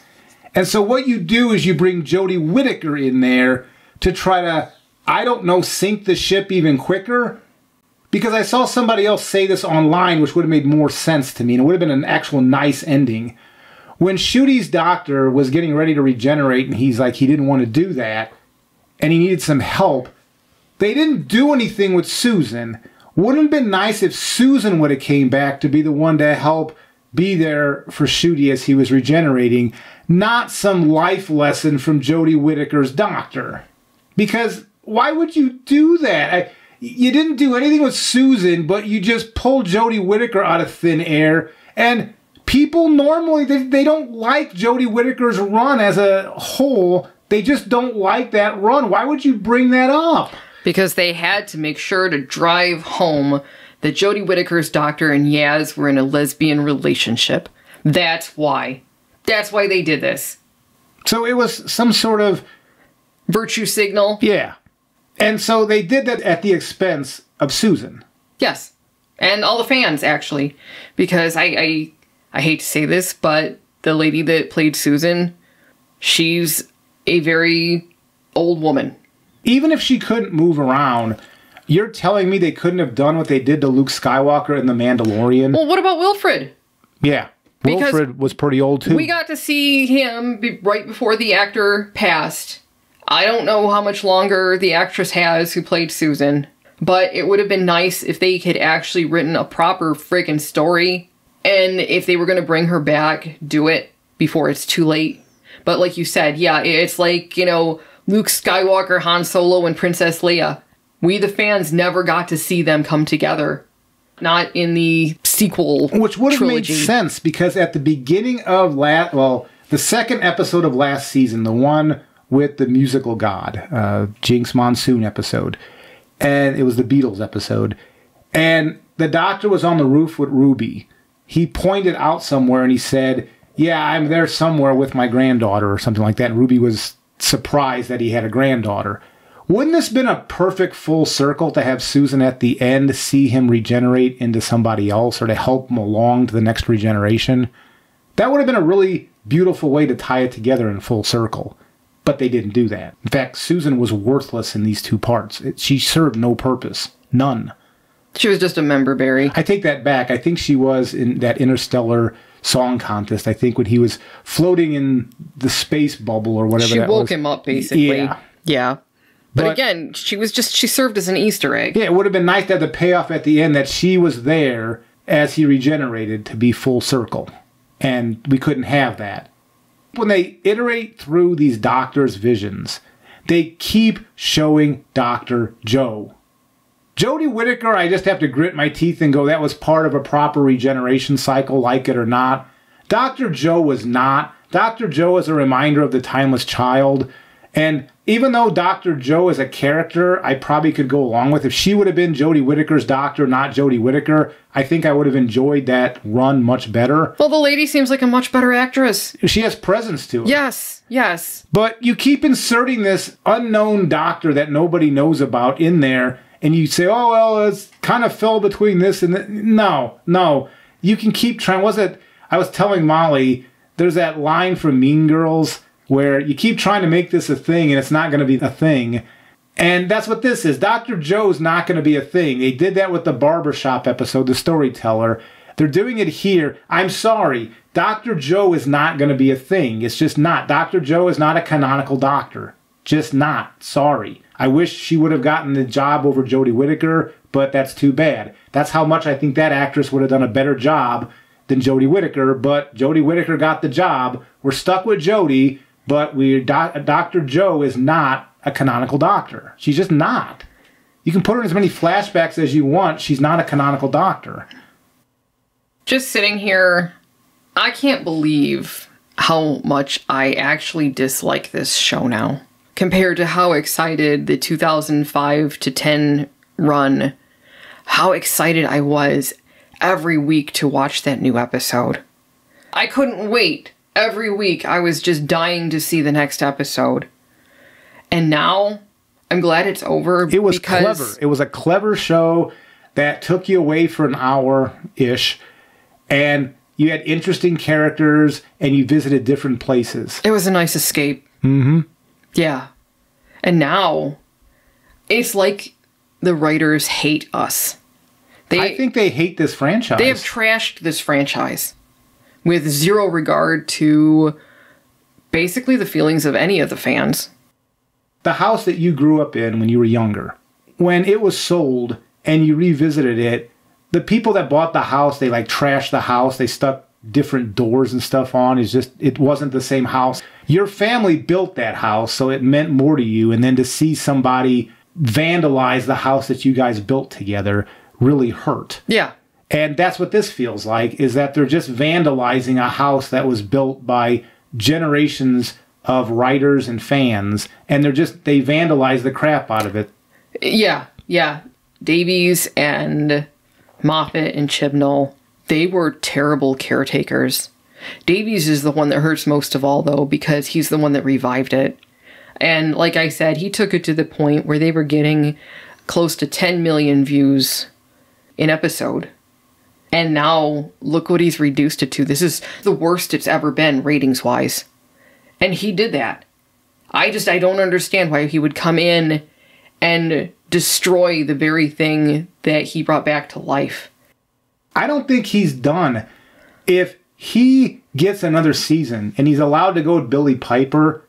And so what you do is you bring Jodie Whittaker in there to try to, I don't know, sink the ship even quicker. Because I saw somebody else say this online, which would have made more sense to me, and it would have been an actual nice ending. When Ncuti's doctor was getting ready to regenerate, and he's like, he didn't want to do that, and he needed some help, they didn't do anything with Susan. Wouldn't it have been nice if Susan would have came back to be the one to help be there for Ncuti as he was regenerating, not some life lesson from Jodie Whittaker's doctor? Because why would you do that? You didn't do anything with Susan, but you just pulled Jodie Whittaker out of thin air. And people normally, they don't like Jodie Whittaker's run as a whole. They just don't like that run. Why would you bring that up?
Because they had to make sure to drive home that Jodie Whittaker's doctor and Yaz were in a lesbian relationship. That's why. That's why they did this.
So it was some sort of
virtue signal.
Yeah. And so they did that at the expense of Susan.
Yes. And all the fans, actually. Because I hate to say this, but the lady that played Susan, she's a very old woman.
Even if she couldn't move around, you're telling me they couldn't have done what they did to Luke Skywalker in The Mandalorian?
Well, what about Wilfred?
Yeah.
Because
Wilfred was pretty old, too.
We got to see him right before the actor passed. I don't know how much longer the actress has who played Susan, but it would have been nice if they had actually written a proper friggin' story, and if they were going to bring her back, do it before it's too late. But like you said, yeah, it's like, you know, Luke Skywalker, Han Solo, and Princess Leia. We, the fans, never got to see them come together. Not in the sequel
Which would have
trilogy.
made sense, because at the beginning of the second episode of last season, the one with the musical god, Jinx Monsoon episode, and it was the Beatles episode, and the doctor was on the roof with Ruby. He pointed out somewhere and he said, yeah, I'm there somewhere with my granddaughter or something like that, and Ruby was surprised that he had a granddaughter. Wouldn't this been a perfect full circle to have Susan at the end see him regenerate into somebody else, or to help him along to the next regeneration? That would have been a really beautiful way to tie it together in full circle. But they didn't do that. In fact, Susan was worthless in these two parts. She served no purpose. None.
She was just a member berry.
I take that back. I think she was in that Interstellar Song Contest. I think when he was floating in the space bubble or whatever that was.
She woke him up, basically.
Yeah.
Yeah. But again, she served as an Easter egg.
Yeah, it would have been nice to have the payoff at the end that she was there as he regenerated to be full circle. And we couldn't have that. When they iterate through these doctors' visions, they keep showing Dr. Joe. Jodie Whittaker, I just have to grit my teeth and go, that was part of a proper regeneration cycle, like it or not. Dr. Joe was not. Dr. Joe is a reminder of the timeless child. And even though Dr. Joe is a character I probably could go along with, if she would have been Jodie Whittaker's doctor, not Jodie Whittaker, I think I would have enjoyed that run much better.
Well, the lady seems like a much better actress.
She has presence to her.
Yes, yes.
But you keep inserting this unknown doctor that nobody knows about in there, and you say, oh, well, it's kind of fell between this and that. No, no. You can keep trying. I was telling Molly, there's that line from Mean Girls where you keep trying to make this a thing and it's not going to be a thing. And that's what this is. Dr. Joe's not going to be a thing. They did that with the barbershop episode, The Storyteller. They're doing it here. I'm sorry. Dr. Joe is not going to be a thing. It's just not. Dr. Joe is not a canonical doctor. Just not. Sorry. I wish she would have gotten the job over Jodie Whittaker, but that's too bad. That's how much I think that actress would have done a better job than Jodie Whittaker, but Jodie Whittaker got the job. We're stuck with Jodie, but Dr. Joe is not a canonical doctor. She's just not. You can put her in as many flashbacks as you want. She's not a canonical doctor.
Just sitting here I can't believe how much I actually dislike this show now, compared to how excited the 2005 to 10 run, how excited I was every week to watch that new episode. I couldn't wait. Every week I was just dying to see the next episode. And now I'm glad it's over.
It was clever. It was a clever show that took you away for an hour-ish, and you had interesting characters, and you visited different places.
It was a nice escape.
Mm-hmm.
Yeah. And now, it's like the writers hate us.
I think they hate this franchise.
They have trashed this franchise with zero regard to basically the feelings of any of the fans.
The house that you grew up in when you were younger, when it was sold and you revisited it, the people that bought the house, they like trashed the house. They stuck different doors and stuff on. It wasn't the same house. Your family built that house, so it meant more to you. And then to see somebody vandalize the house that you guys built together really hurt.
Yeah.
And that's what this feels like, is that they're just vandalizing a house that was built by generations of writers and fans, and they vandalize the crap out of it.
Yeah, yeah. Davies and Moffat and Chibnall, they were terrible caretakers. Davies is the one that hurts most of all, though, because he's the one that revived it. And like I said, he took it to the point where they were getting close to 10 million views an episode. And now, look what he's reduced it to. This is the worst it's ever been, ratings-wise. And he did that. I don't understand why he would come in and destroy the very thing that he brought back to life.
I don't think he's done. If he gets another season and he's allowed to go with Billie Piper,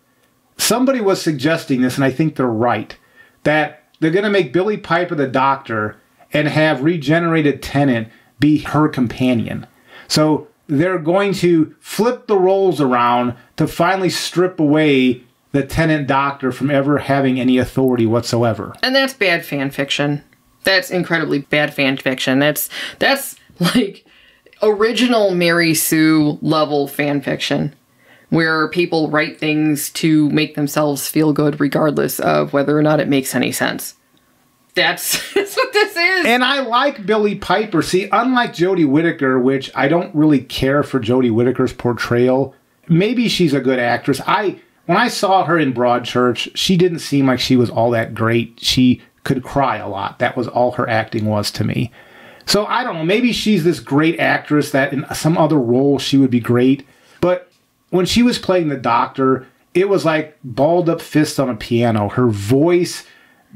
somebody was suggesting this, and I think they're right, that they're going to make Billie Piper the Doctor and have regenerated Tennant be her companion. So they're going to flip the roles around to finally strip away the Tennant Doctor from ever having any authority whatsoever.
And that's bad fan fiction. That's incredibly bad fan fiction. That's like original Mary Sue level fan fiction, where people write things to make themselves feel good regardless of whether or not it makes any sense. That's what this is.
And I like Billie Piper. See, unlike Jodie Whittaker, which I don't really care for Jodie Whittaker's portrayal, maybe she's a good actress. When I saw her in Broadchurch, she didn't seem like she was all that great. She could cry a lot. That was all her acting was to me. So I don't know. Maybe she's this great actress that in some other role she would be great. But when she was playing the Doctor, it was like balled up fists on a piano. Her voice,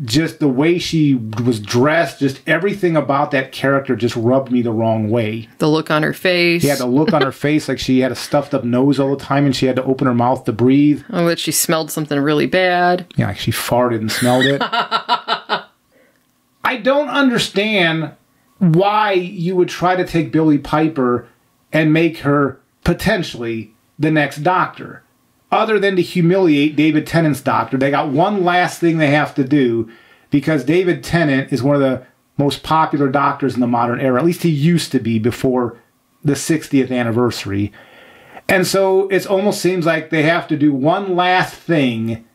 just the way she was dressed, just everything about that character just rubbed me the wrong way.
The look on her face.
Yeah, the look on her face, like she had a stuffed up nose all the time and she had to open her mouth to breathe.
Oh, that she smelled something really bad.
Yeah, like she farted and smelled it. I don't understand why you would try to take Billie Piper and make her potentially the next Doctor. Other than to humiliate David Tennant's Doctor. They got one last thing they have to do, because David Tennant is one of the most popular Doctors in the modern era. At least he used to be before the 60th anniversary. And so it almost seems like they have to do one last thing.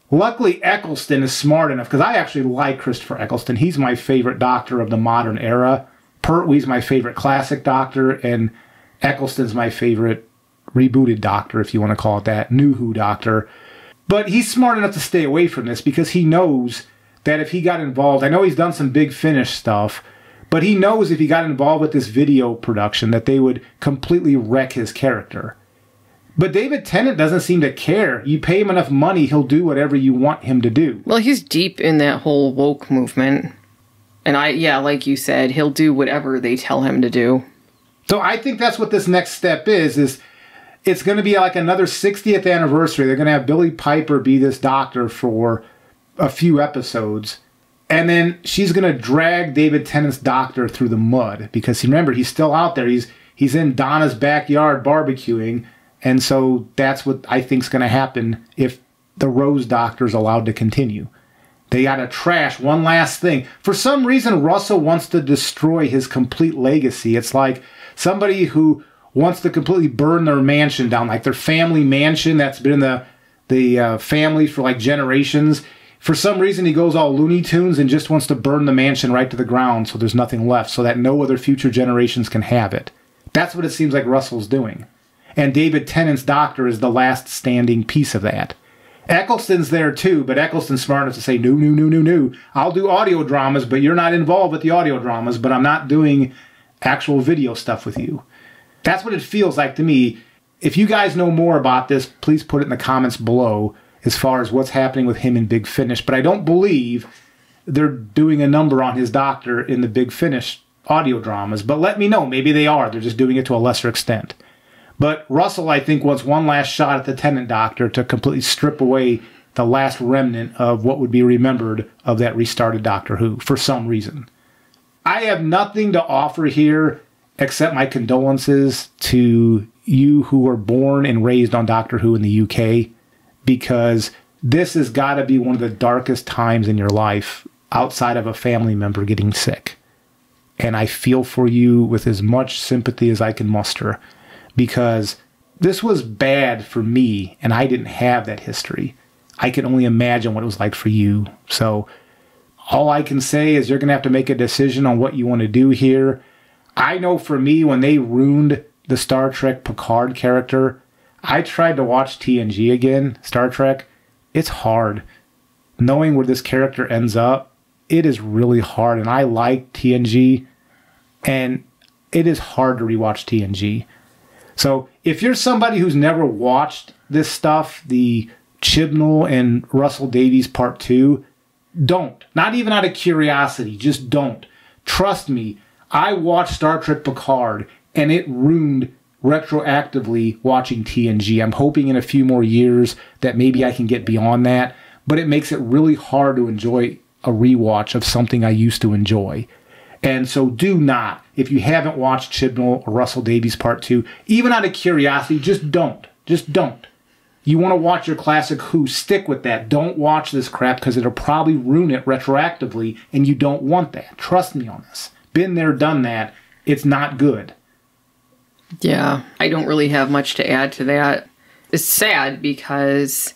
Luckily, Eccleston is smart enough, because I actually like Christopher Eccleston. He's my favorite Doctor of the modern era. Pertwee's my favorite classic Doctor, and Eccleston's my favorite rebooted Doctor, if you want to call it that, New Who Doctor. But he's smart enough to stay away from this, because he knows that if he got involved, I know he's done some Big Finish stuff, but he knows if he got involved with this video production that they would completely wreck his character. But David Tennant doesn't seem to care. You pay him enough money, he'll do whatever you want him to do.
Well, he's deep in that whole woke movement. And like you said, he'll do whatever they tell him to do.
So I think that's what this next step is it's going to be like another 60th anniversary. They're going to have Billie Piper be this Doctor for a few episodes. And then she's going to drag David Tennant's Doctor through the mud. Because remember, he's still out there. He's in Donna's backyard barbecuing. And so that's what I think is going to happen if the Rose Doctor is allowed to continue. They got to trash one last thing. For some reason, Russell wants to destroy his complete legacy. It's like somebody who wants to completely burn their mansion down, like their family mansion that's been in the family for like generations. For some reason, he goes all Looney Tunes and just wants to burn the mansion right to the ground so there's nothing left, so that no other future generations can have it. That's what it seems like Russell's doing. And David Tennant's doctor is the last standing piece of that. Eccleston's there too, but Eccleston's smart enough to say, no, no, no, no, no. I'll do audio dramas, but you're not involved with the audio dramas, but I'm not doing actual video stuff with you. That's what it feels like to me. If you guys know more about this, please put it in the comments below as far as what's happening with him in Big Finish. But I don't believe they're doing a number on his doctor in the Big Finish audio dramas. But let me know. Maybe they are. They're just doing it to a lesser extent. But Russell, I think, wants one last shot at the Tennant doctor to completely strip away the last remnant of what would be remembered of that restarted Doctor Who for some reason. I have nothing to offer here except my condolences to you who were born and raised on Doctor Who in the UK, because this has got to be one of the darkest times in your life outside of a family member getting sick. And I feel for you with as much sympathy as I can muster, because this was bad for me and I didn't have that history. I can only imagine what it was like for you. So all I can say is you're going to have to make a decision on what you want to do here. I know for me, when they ruined the Star Trek Picard character, I tried to watch TNG again, Star Trek. It's hard. Knowing where this character ends up, it is really hard. And I like TNG, and it is hard to rewatch TNG. So if you're somebody who's never watched this stuff, the Chibnall and Russell Davies Part 2, don't. Not even out of curiosity, just don't. Trust me, I watched Star Trek Picard, and it ruined retroactively watching TNG. I'm hoping in a few more years that maybe I can get beyond that, but it makes it really hard to enjoy a rewatch of something I used to enjoy. And so do not, if you haven't watched Chibnall or Russell Davies Part 2, even out of curiosity, just don't. Just don't. You want to watch your classic Who, stick with that. Don't watch this crap, because it'll probably ruin it retroactively, and you don't want that. Trust me on this. Been there, done that. It's not good.
Yeah, I don't really have much to add to that. It's sad because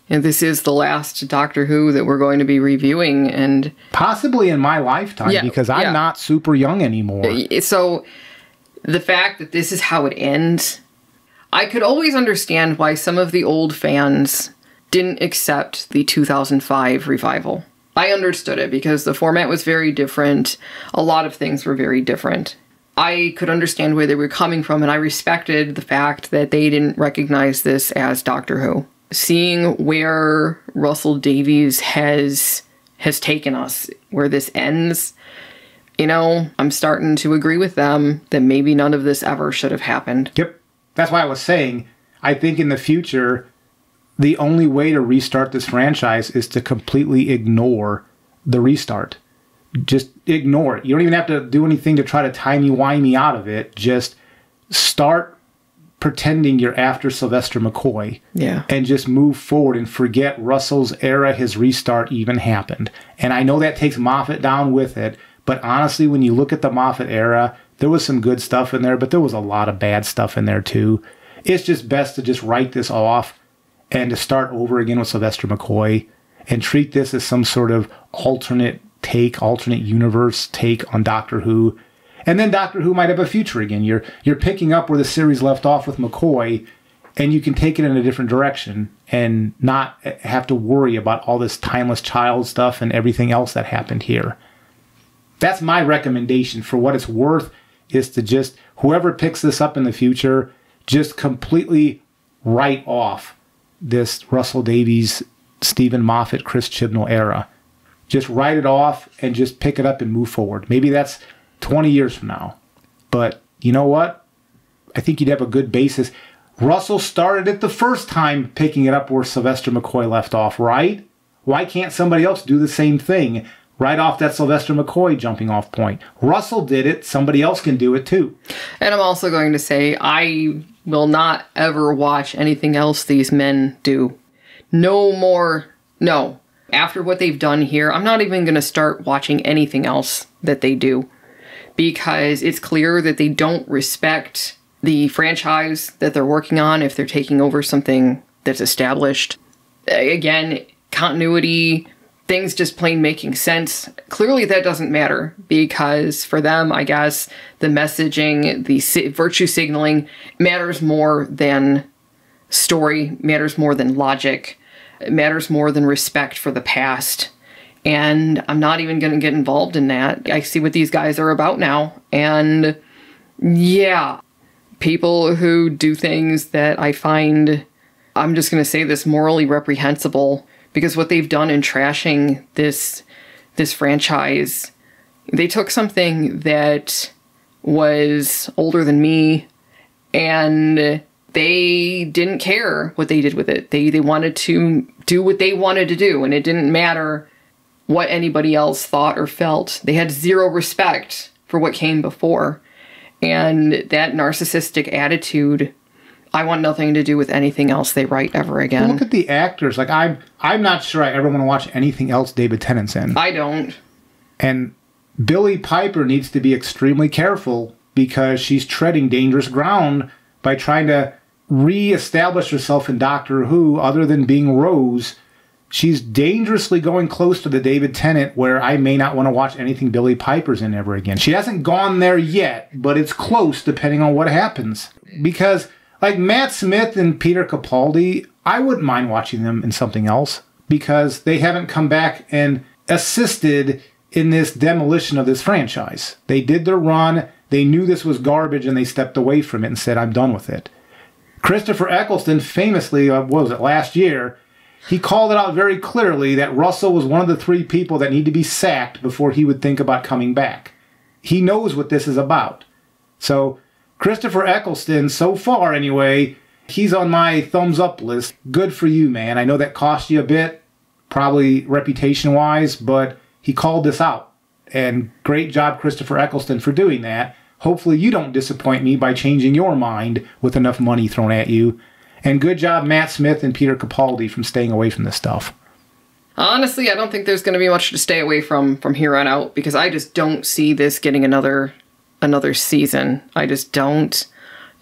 this is the last Doctor Who that we're going to be reviewing, and
possibly in my lifetime, because I'm not super young anymore.
So the fact that this is how it ends, I could always understand why some of the old fans didn't accept the 2005 revival. I understood it because the format was very different. A lot of things were very different. I could understand where they were coming from, and I respected the fact that they didn't recognize this as Doctor Who. Seeing where Russell Davies has taken us, where this ends, I'm starting to agree with them that maybe none of this ever should have happened.
Yep. That's why I was saying, I think in the future, the only way to restart this franchise is to completely ignore the restart. Just ignore it. You don't even have to do anything to try to timey-wimey out of it. Just start pretending you're after Sylvester McCoy.
Yeah.
And just move forward and forget Russell's era, his restart even happened. And I know that takes Moffat down with it, but honestly, when you look at the Moffat era, there was some good stuff in there, but there was a lot of bad stuff in there too. It's just best to just write this off and to start over again with Sylvester McCoy and treat this as some sort of alternate universe take on Doctor Who. And then Doctor Who might have a future again. You're picking up where the series left off with McCoy, and you can take it in a different direction and not have to worry about all this timeless child stuff and everything else that happened here. That's my recommendation. For what it's worth, is to just, whoever picks this up in the future, just completely write off this Russell Davies, Stephen Moffat, Chris Chibnall era. Just write it off and just pick it up and move forward. Maybe that's 20 years from now. But you know what? I think you'd have a good basis. Russell started it the first time picking it up where Sylvester McCoy left off, right? Why can't somebody else do the same thing? Right off that Sylvester McCoy jumping off point. Russell did it. Somebody else can do it too.
And I'm also going to say, I will not ever watch anything else these men do. No more. No. After what they've done here, I'm not even going to start watching anything else that they do. Because it's clear that they don't respect the franchise that they're working on, if they're taking over something that's established. Again, continuity, things just plain making sense. Clearly that doesn't matter, because for them, I guess, the messaging, the virtue signaling matters more than story, matters more than logic, it matters more than respect for the past. And I'm not even going to get involved in that. I see what these guys are about now. And yeah, people who do things that I find, I'm just going to say this, morally reprehensible, because what they've done in trashing this franchise, they took something that was older than me and they didn't care what they did with it. They wanted to do what they wanted to do, and it didn't matter what anybody else thought or felt. They had zero respect for what came before. And that narcissistic attitude, I want nothing to do with anything else they write ever again.
Look at the actors. Like, I'm not sure I ever want to watch anything else David Tennant's in.
I don't.
And Billie Piper needs to be extremely careful, because she's treading dangerous ground by trying to re-establish herself in Doctor Who other than being Rose. She's dangerously going close to the David Tennant where I may not want to watch anything Billie Piper's in ever again. She hasn't gone there yet, but it's close depending on what happens. Because, like, Matt Smith and Peter Capaldi, I wouldn't mind watching them in something else, because they haven't come back and assisted in this demolition of this franchise. They did their run, they knew this was garbage, and they stepped away from it and said, I'm done with it. Christopher Eccleston famously, what was it, last year, he called it out very clearly that Russell was one of the 3 people that need to be sacked before he would think about coming back. He knows what this is about. So, Christopher Eccleston, so far anyway, he's on my thumbs up list. Good for you, man. I know that cost you a bit, probably reputation-wise, but he called this out. And great job, Christopher Eccleston, for doing that. Hopefully you don't disappoint me by changing your mind with enough money thrown at you. And good job, Matt Smith and Peter Capaldi, from staying away from this stuff.
Honestly, I don't think there's going to be much to stay away from here on out, because I just don't see this getting another season. I just don't.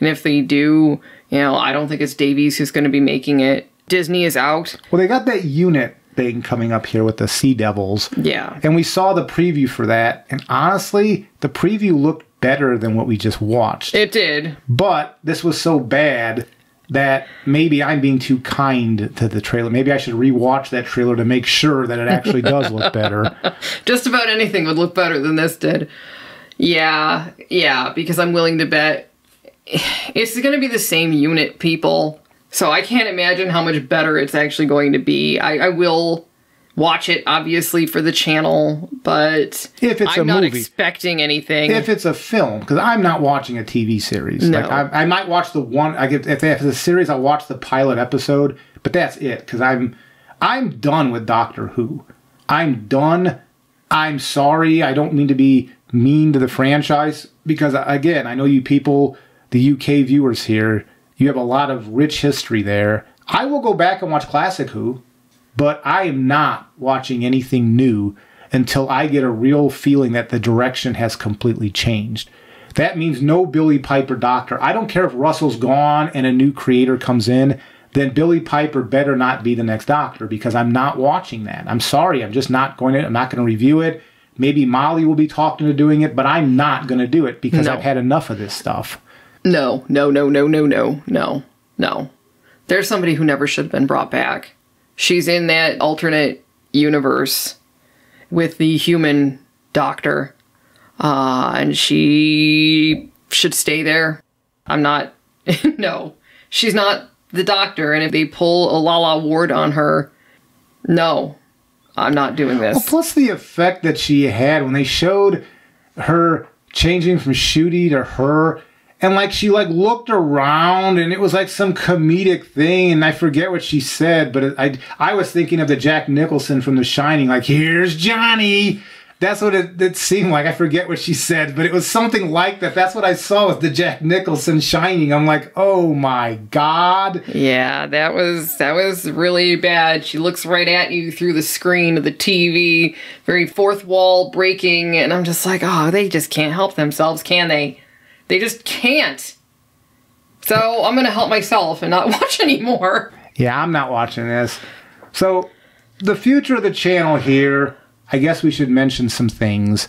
And if they do, you know, I don't think it's Davies who's going to be making it. Disney is out.
Well, they got that unit thing coming up here with the Sea Devils.
Yeah.
And we saw the preview for that. And honestly, the preview looked better than what we just watched.
It did.
But this was so bad that maybe I'm being too kind to the trailer. Maybe I should rewatch that trailer to make sure that it actually does look better.
Just about anything would look better than this did. Yeah, because I'm willing to bet it's going to be the same unit, people. So I can't imagine how much better it's actually going to be. I will watch it, obviously, for the channel, but
if it's
I'm not expecting anything.
If it's a film, because I'm not watching a TV series.
No.
Like I might watch the one. If it's a series, I'll watch the pilot episode, but that's it. Because I'm done with Doctor Who. I'm done. I'm sorry. I don't mean to be mean to the franchise, because again, I know you people, the UK viewers here, you have a lot of rich history there. I will go back and watch Classic Who, but I am not watching anything new until I get a real feeling that the direction has completely changed. That means no Billie Piper Doctor. I don't care if Russell's gone and a new creator comes in, then Billie Piper better not be the next Doctor, because I'm not watching that. I'm sorry, I'm just not going to. I'm not going to review it. Maybe Molly will be talking to doing it, but I'm not going to do it because I've had enough of this stuff.
No. There's somebody who never should have been brought back. She's in that alternate universe with the human Doctor, and she should stay there. I'm not... No, she's not the Doctor, and if they pull a Lala Ward on her, no, I'm not doing this.
Well, plus the effect that she had when they showed her changing from Shooty to her, and like she like looked around and it was like some comedic thing, and I forget what she said, but I was thinking of the Jack Nicholson from The Shining, like, here's Johnny. That's what it seemed like. I forget what she said, but it was something like that. That's what I saw with the Jack Nicholson Shining. I'm like, oh my God.
Yeah, that was really bad. She looks right at you through the screen of the TV, very fourth wall breaking, and I'm just like, oh, they just can't help themselves, can they? They just can't. So I'm going to help myself and not watch anymore.
Yeah, I'm not watching this. So the future of the channel here, I guess we should mention some things.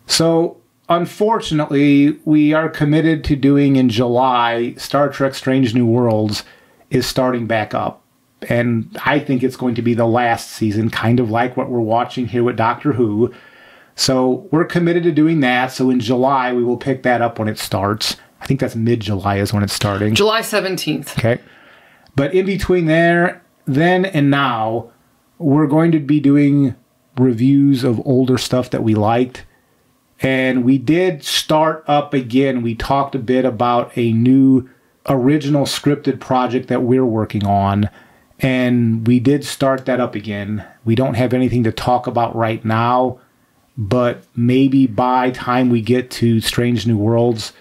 So unfortunately, we are committed to doing in July, Star Trek Strange New Worlds is starting back up. And I think it's going to be the last season, kind of like what we're watching here with Doctor Who. So we're committed to doing that. So in July, we will pick that up when it starts. I think that's mid-July is when it's starting.
July 17th.
Okay. But in between there, then and now, we're going to be doing reviews of older stuff that we liked. And we did start up again. We talked a bit about a new original scripted project that we're working on. And we did start that up again. We don't have anything to talk about right now. But maybe by time we get to Strange New Worlds,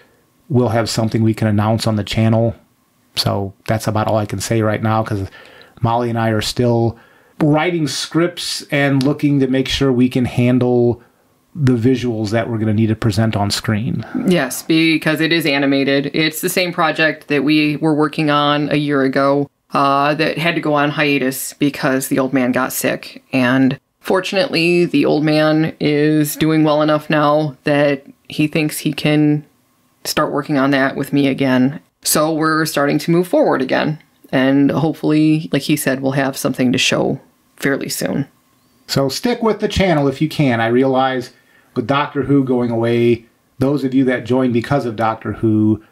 we'll have something we can announce on the channel. So that's about all I can say right now, because Molly and I are still writing scripts and looking to make sure we can handle the visuals that we're going to need to present on screen.
Yes, because it is animated. It's the same project that we were working on a year ago that had to go on hiatus because the old man got sick. And fortunately, the old man is doing well enough now that he thinks he can start working on that with me again. So we're starting to move forward again. And hopefully, like he said, we'll have something to show fairly soon.
So stick with the channel if you can. I realize with Doctor Who going away, those of you that joined because of Doctor Who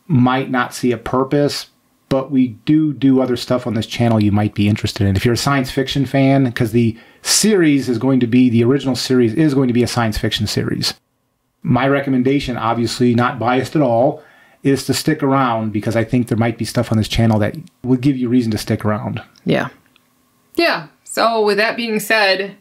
might not see a purpose, but we do other stuff on this channel you might be interested in. If you're a science fiction fan, because the series is going to be, the original series is going to be a science fiction series. My recommendation, obviously not biased at all, is to stick around because I think there might be stuff on this channel that would give you reason to stick around.
Yeah. Yeah. So with that being said,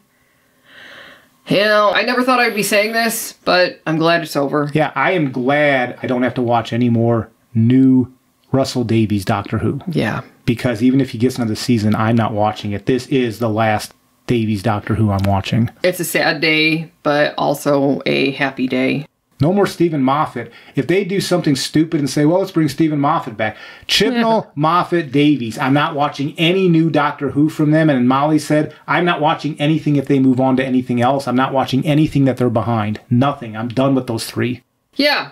you know, I never thought I'd be saying this, but I'm glad it's over.
Yeah, I am glad I don't have to watch any more new Russell Davies Doctor Who.
Yeah.
Because even if he gets another season, I'm not watching it. This is the last Davies Doctor Who I'm watching.
It's a sad day, but also a happy day.
No more Stephen Moffat. If they do something stupid and say, well, let's bring Stephen Moffat back. Chibnall, Moffat, Davies. I'm not watching any new Doctor Who from them. And Molly said, I'm not watching anything if they move on to anything else. I'm not watching anything that they're behind. Nothing. I'm done with those three.
Yeah.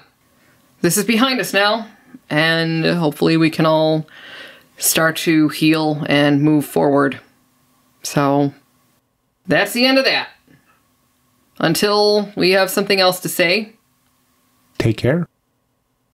This is behind us now. And hopefully we can all start to heal and move forward. So that's the end of that. Until we have something else to say.
Take care.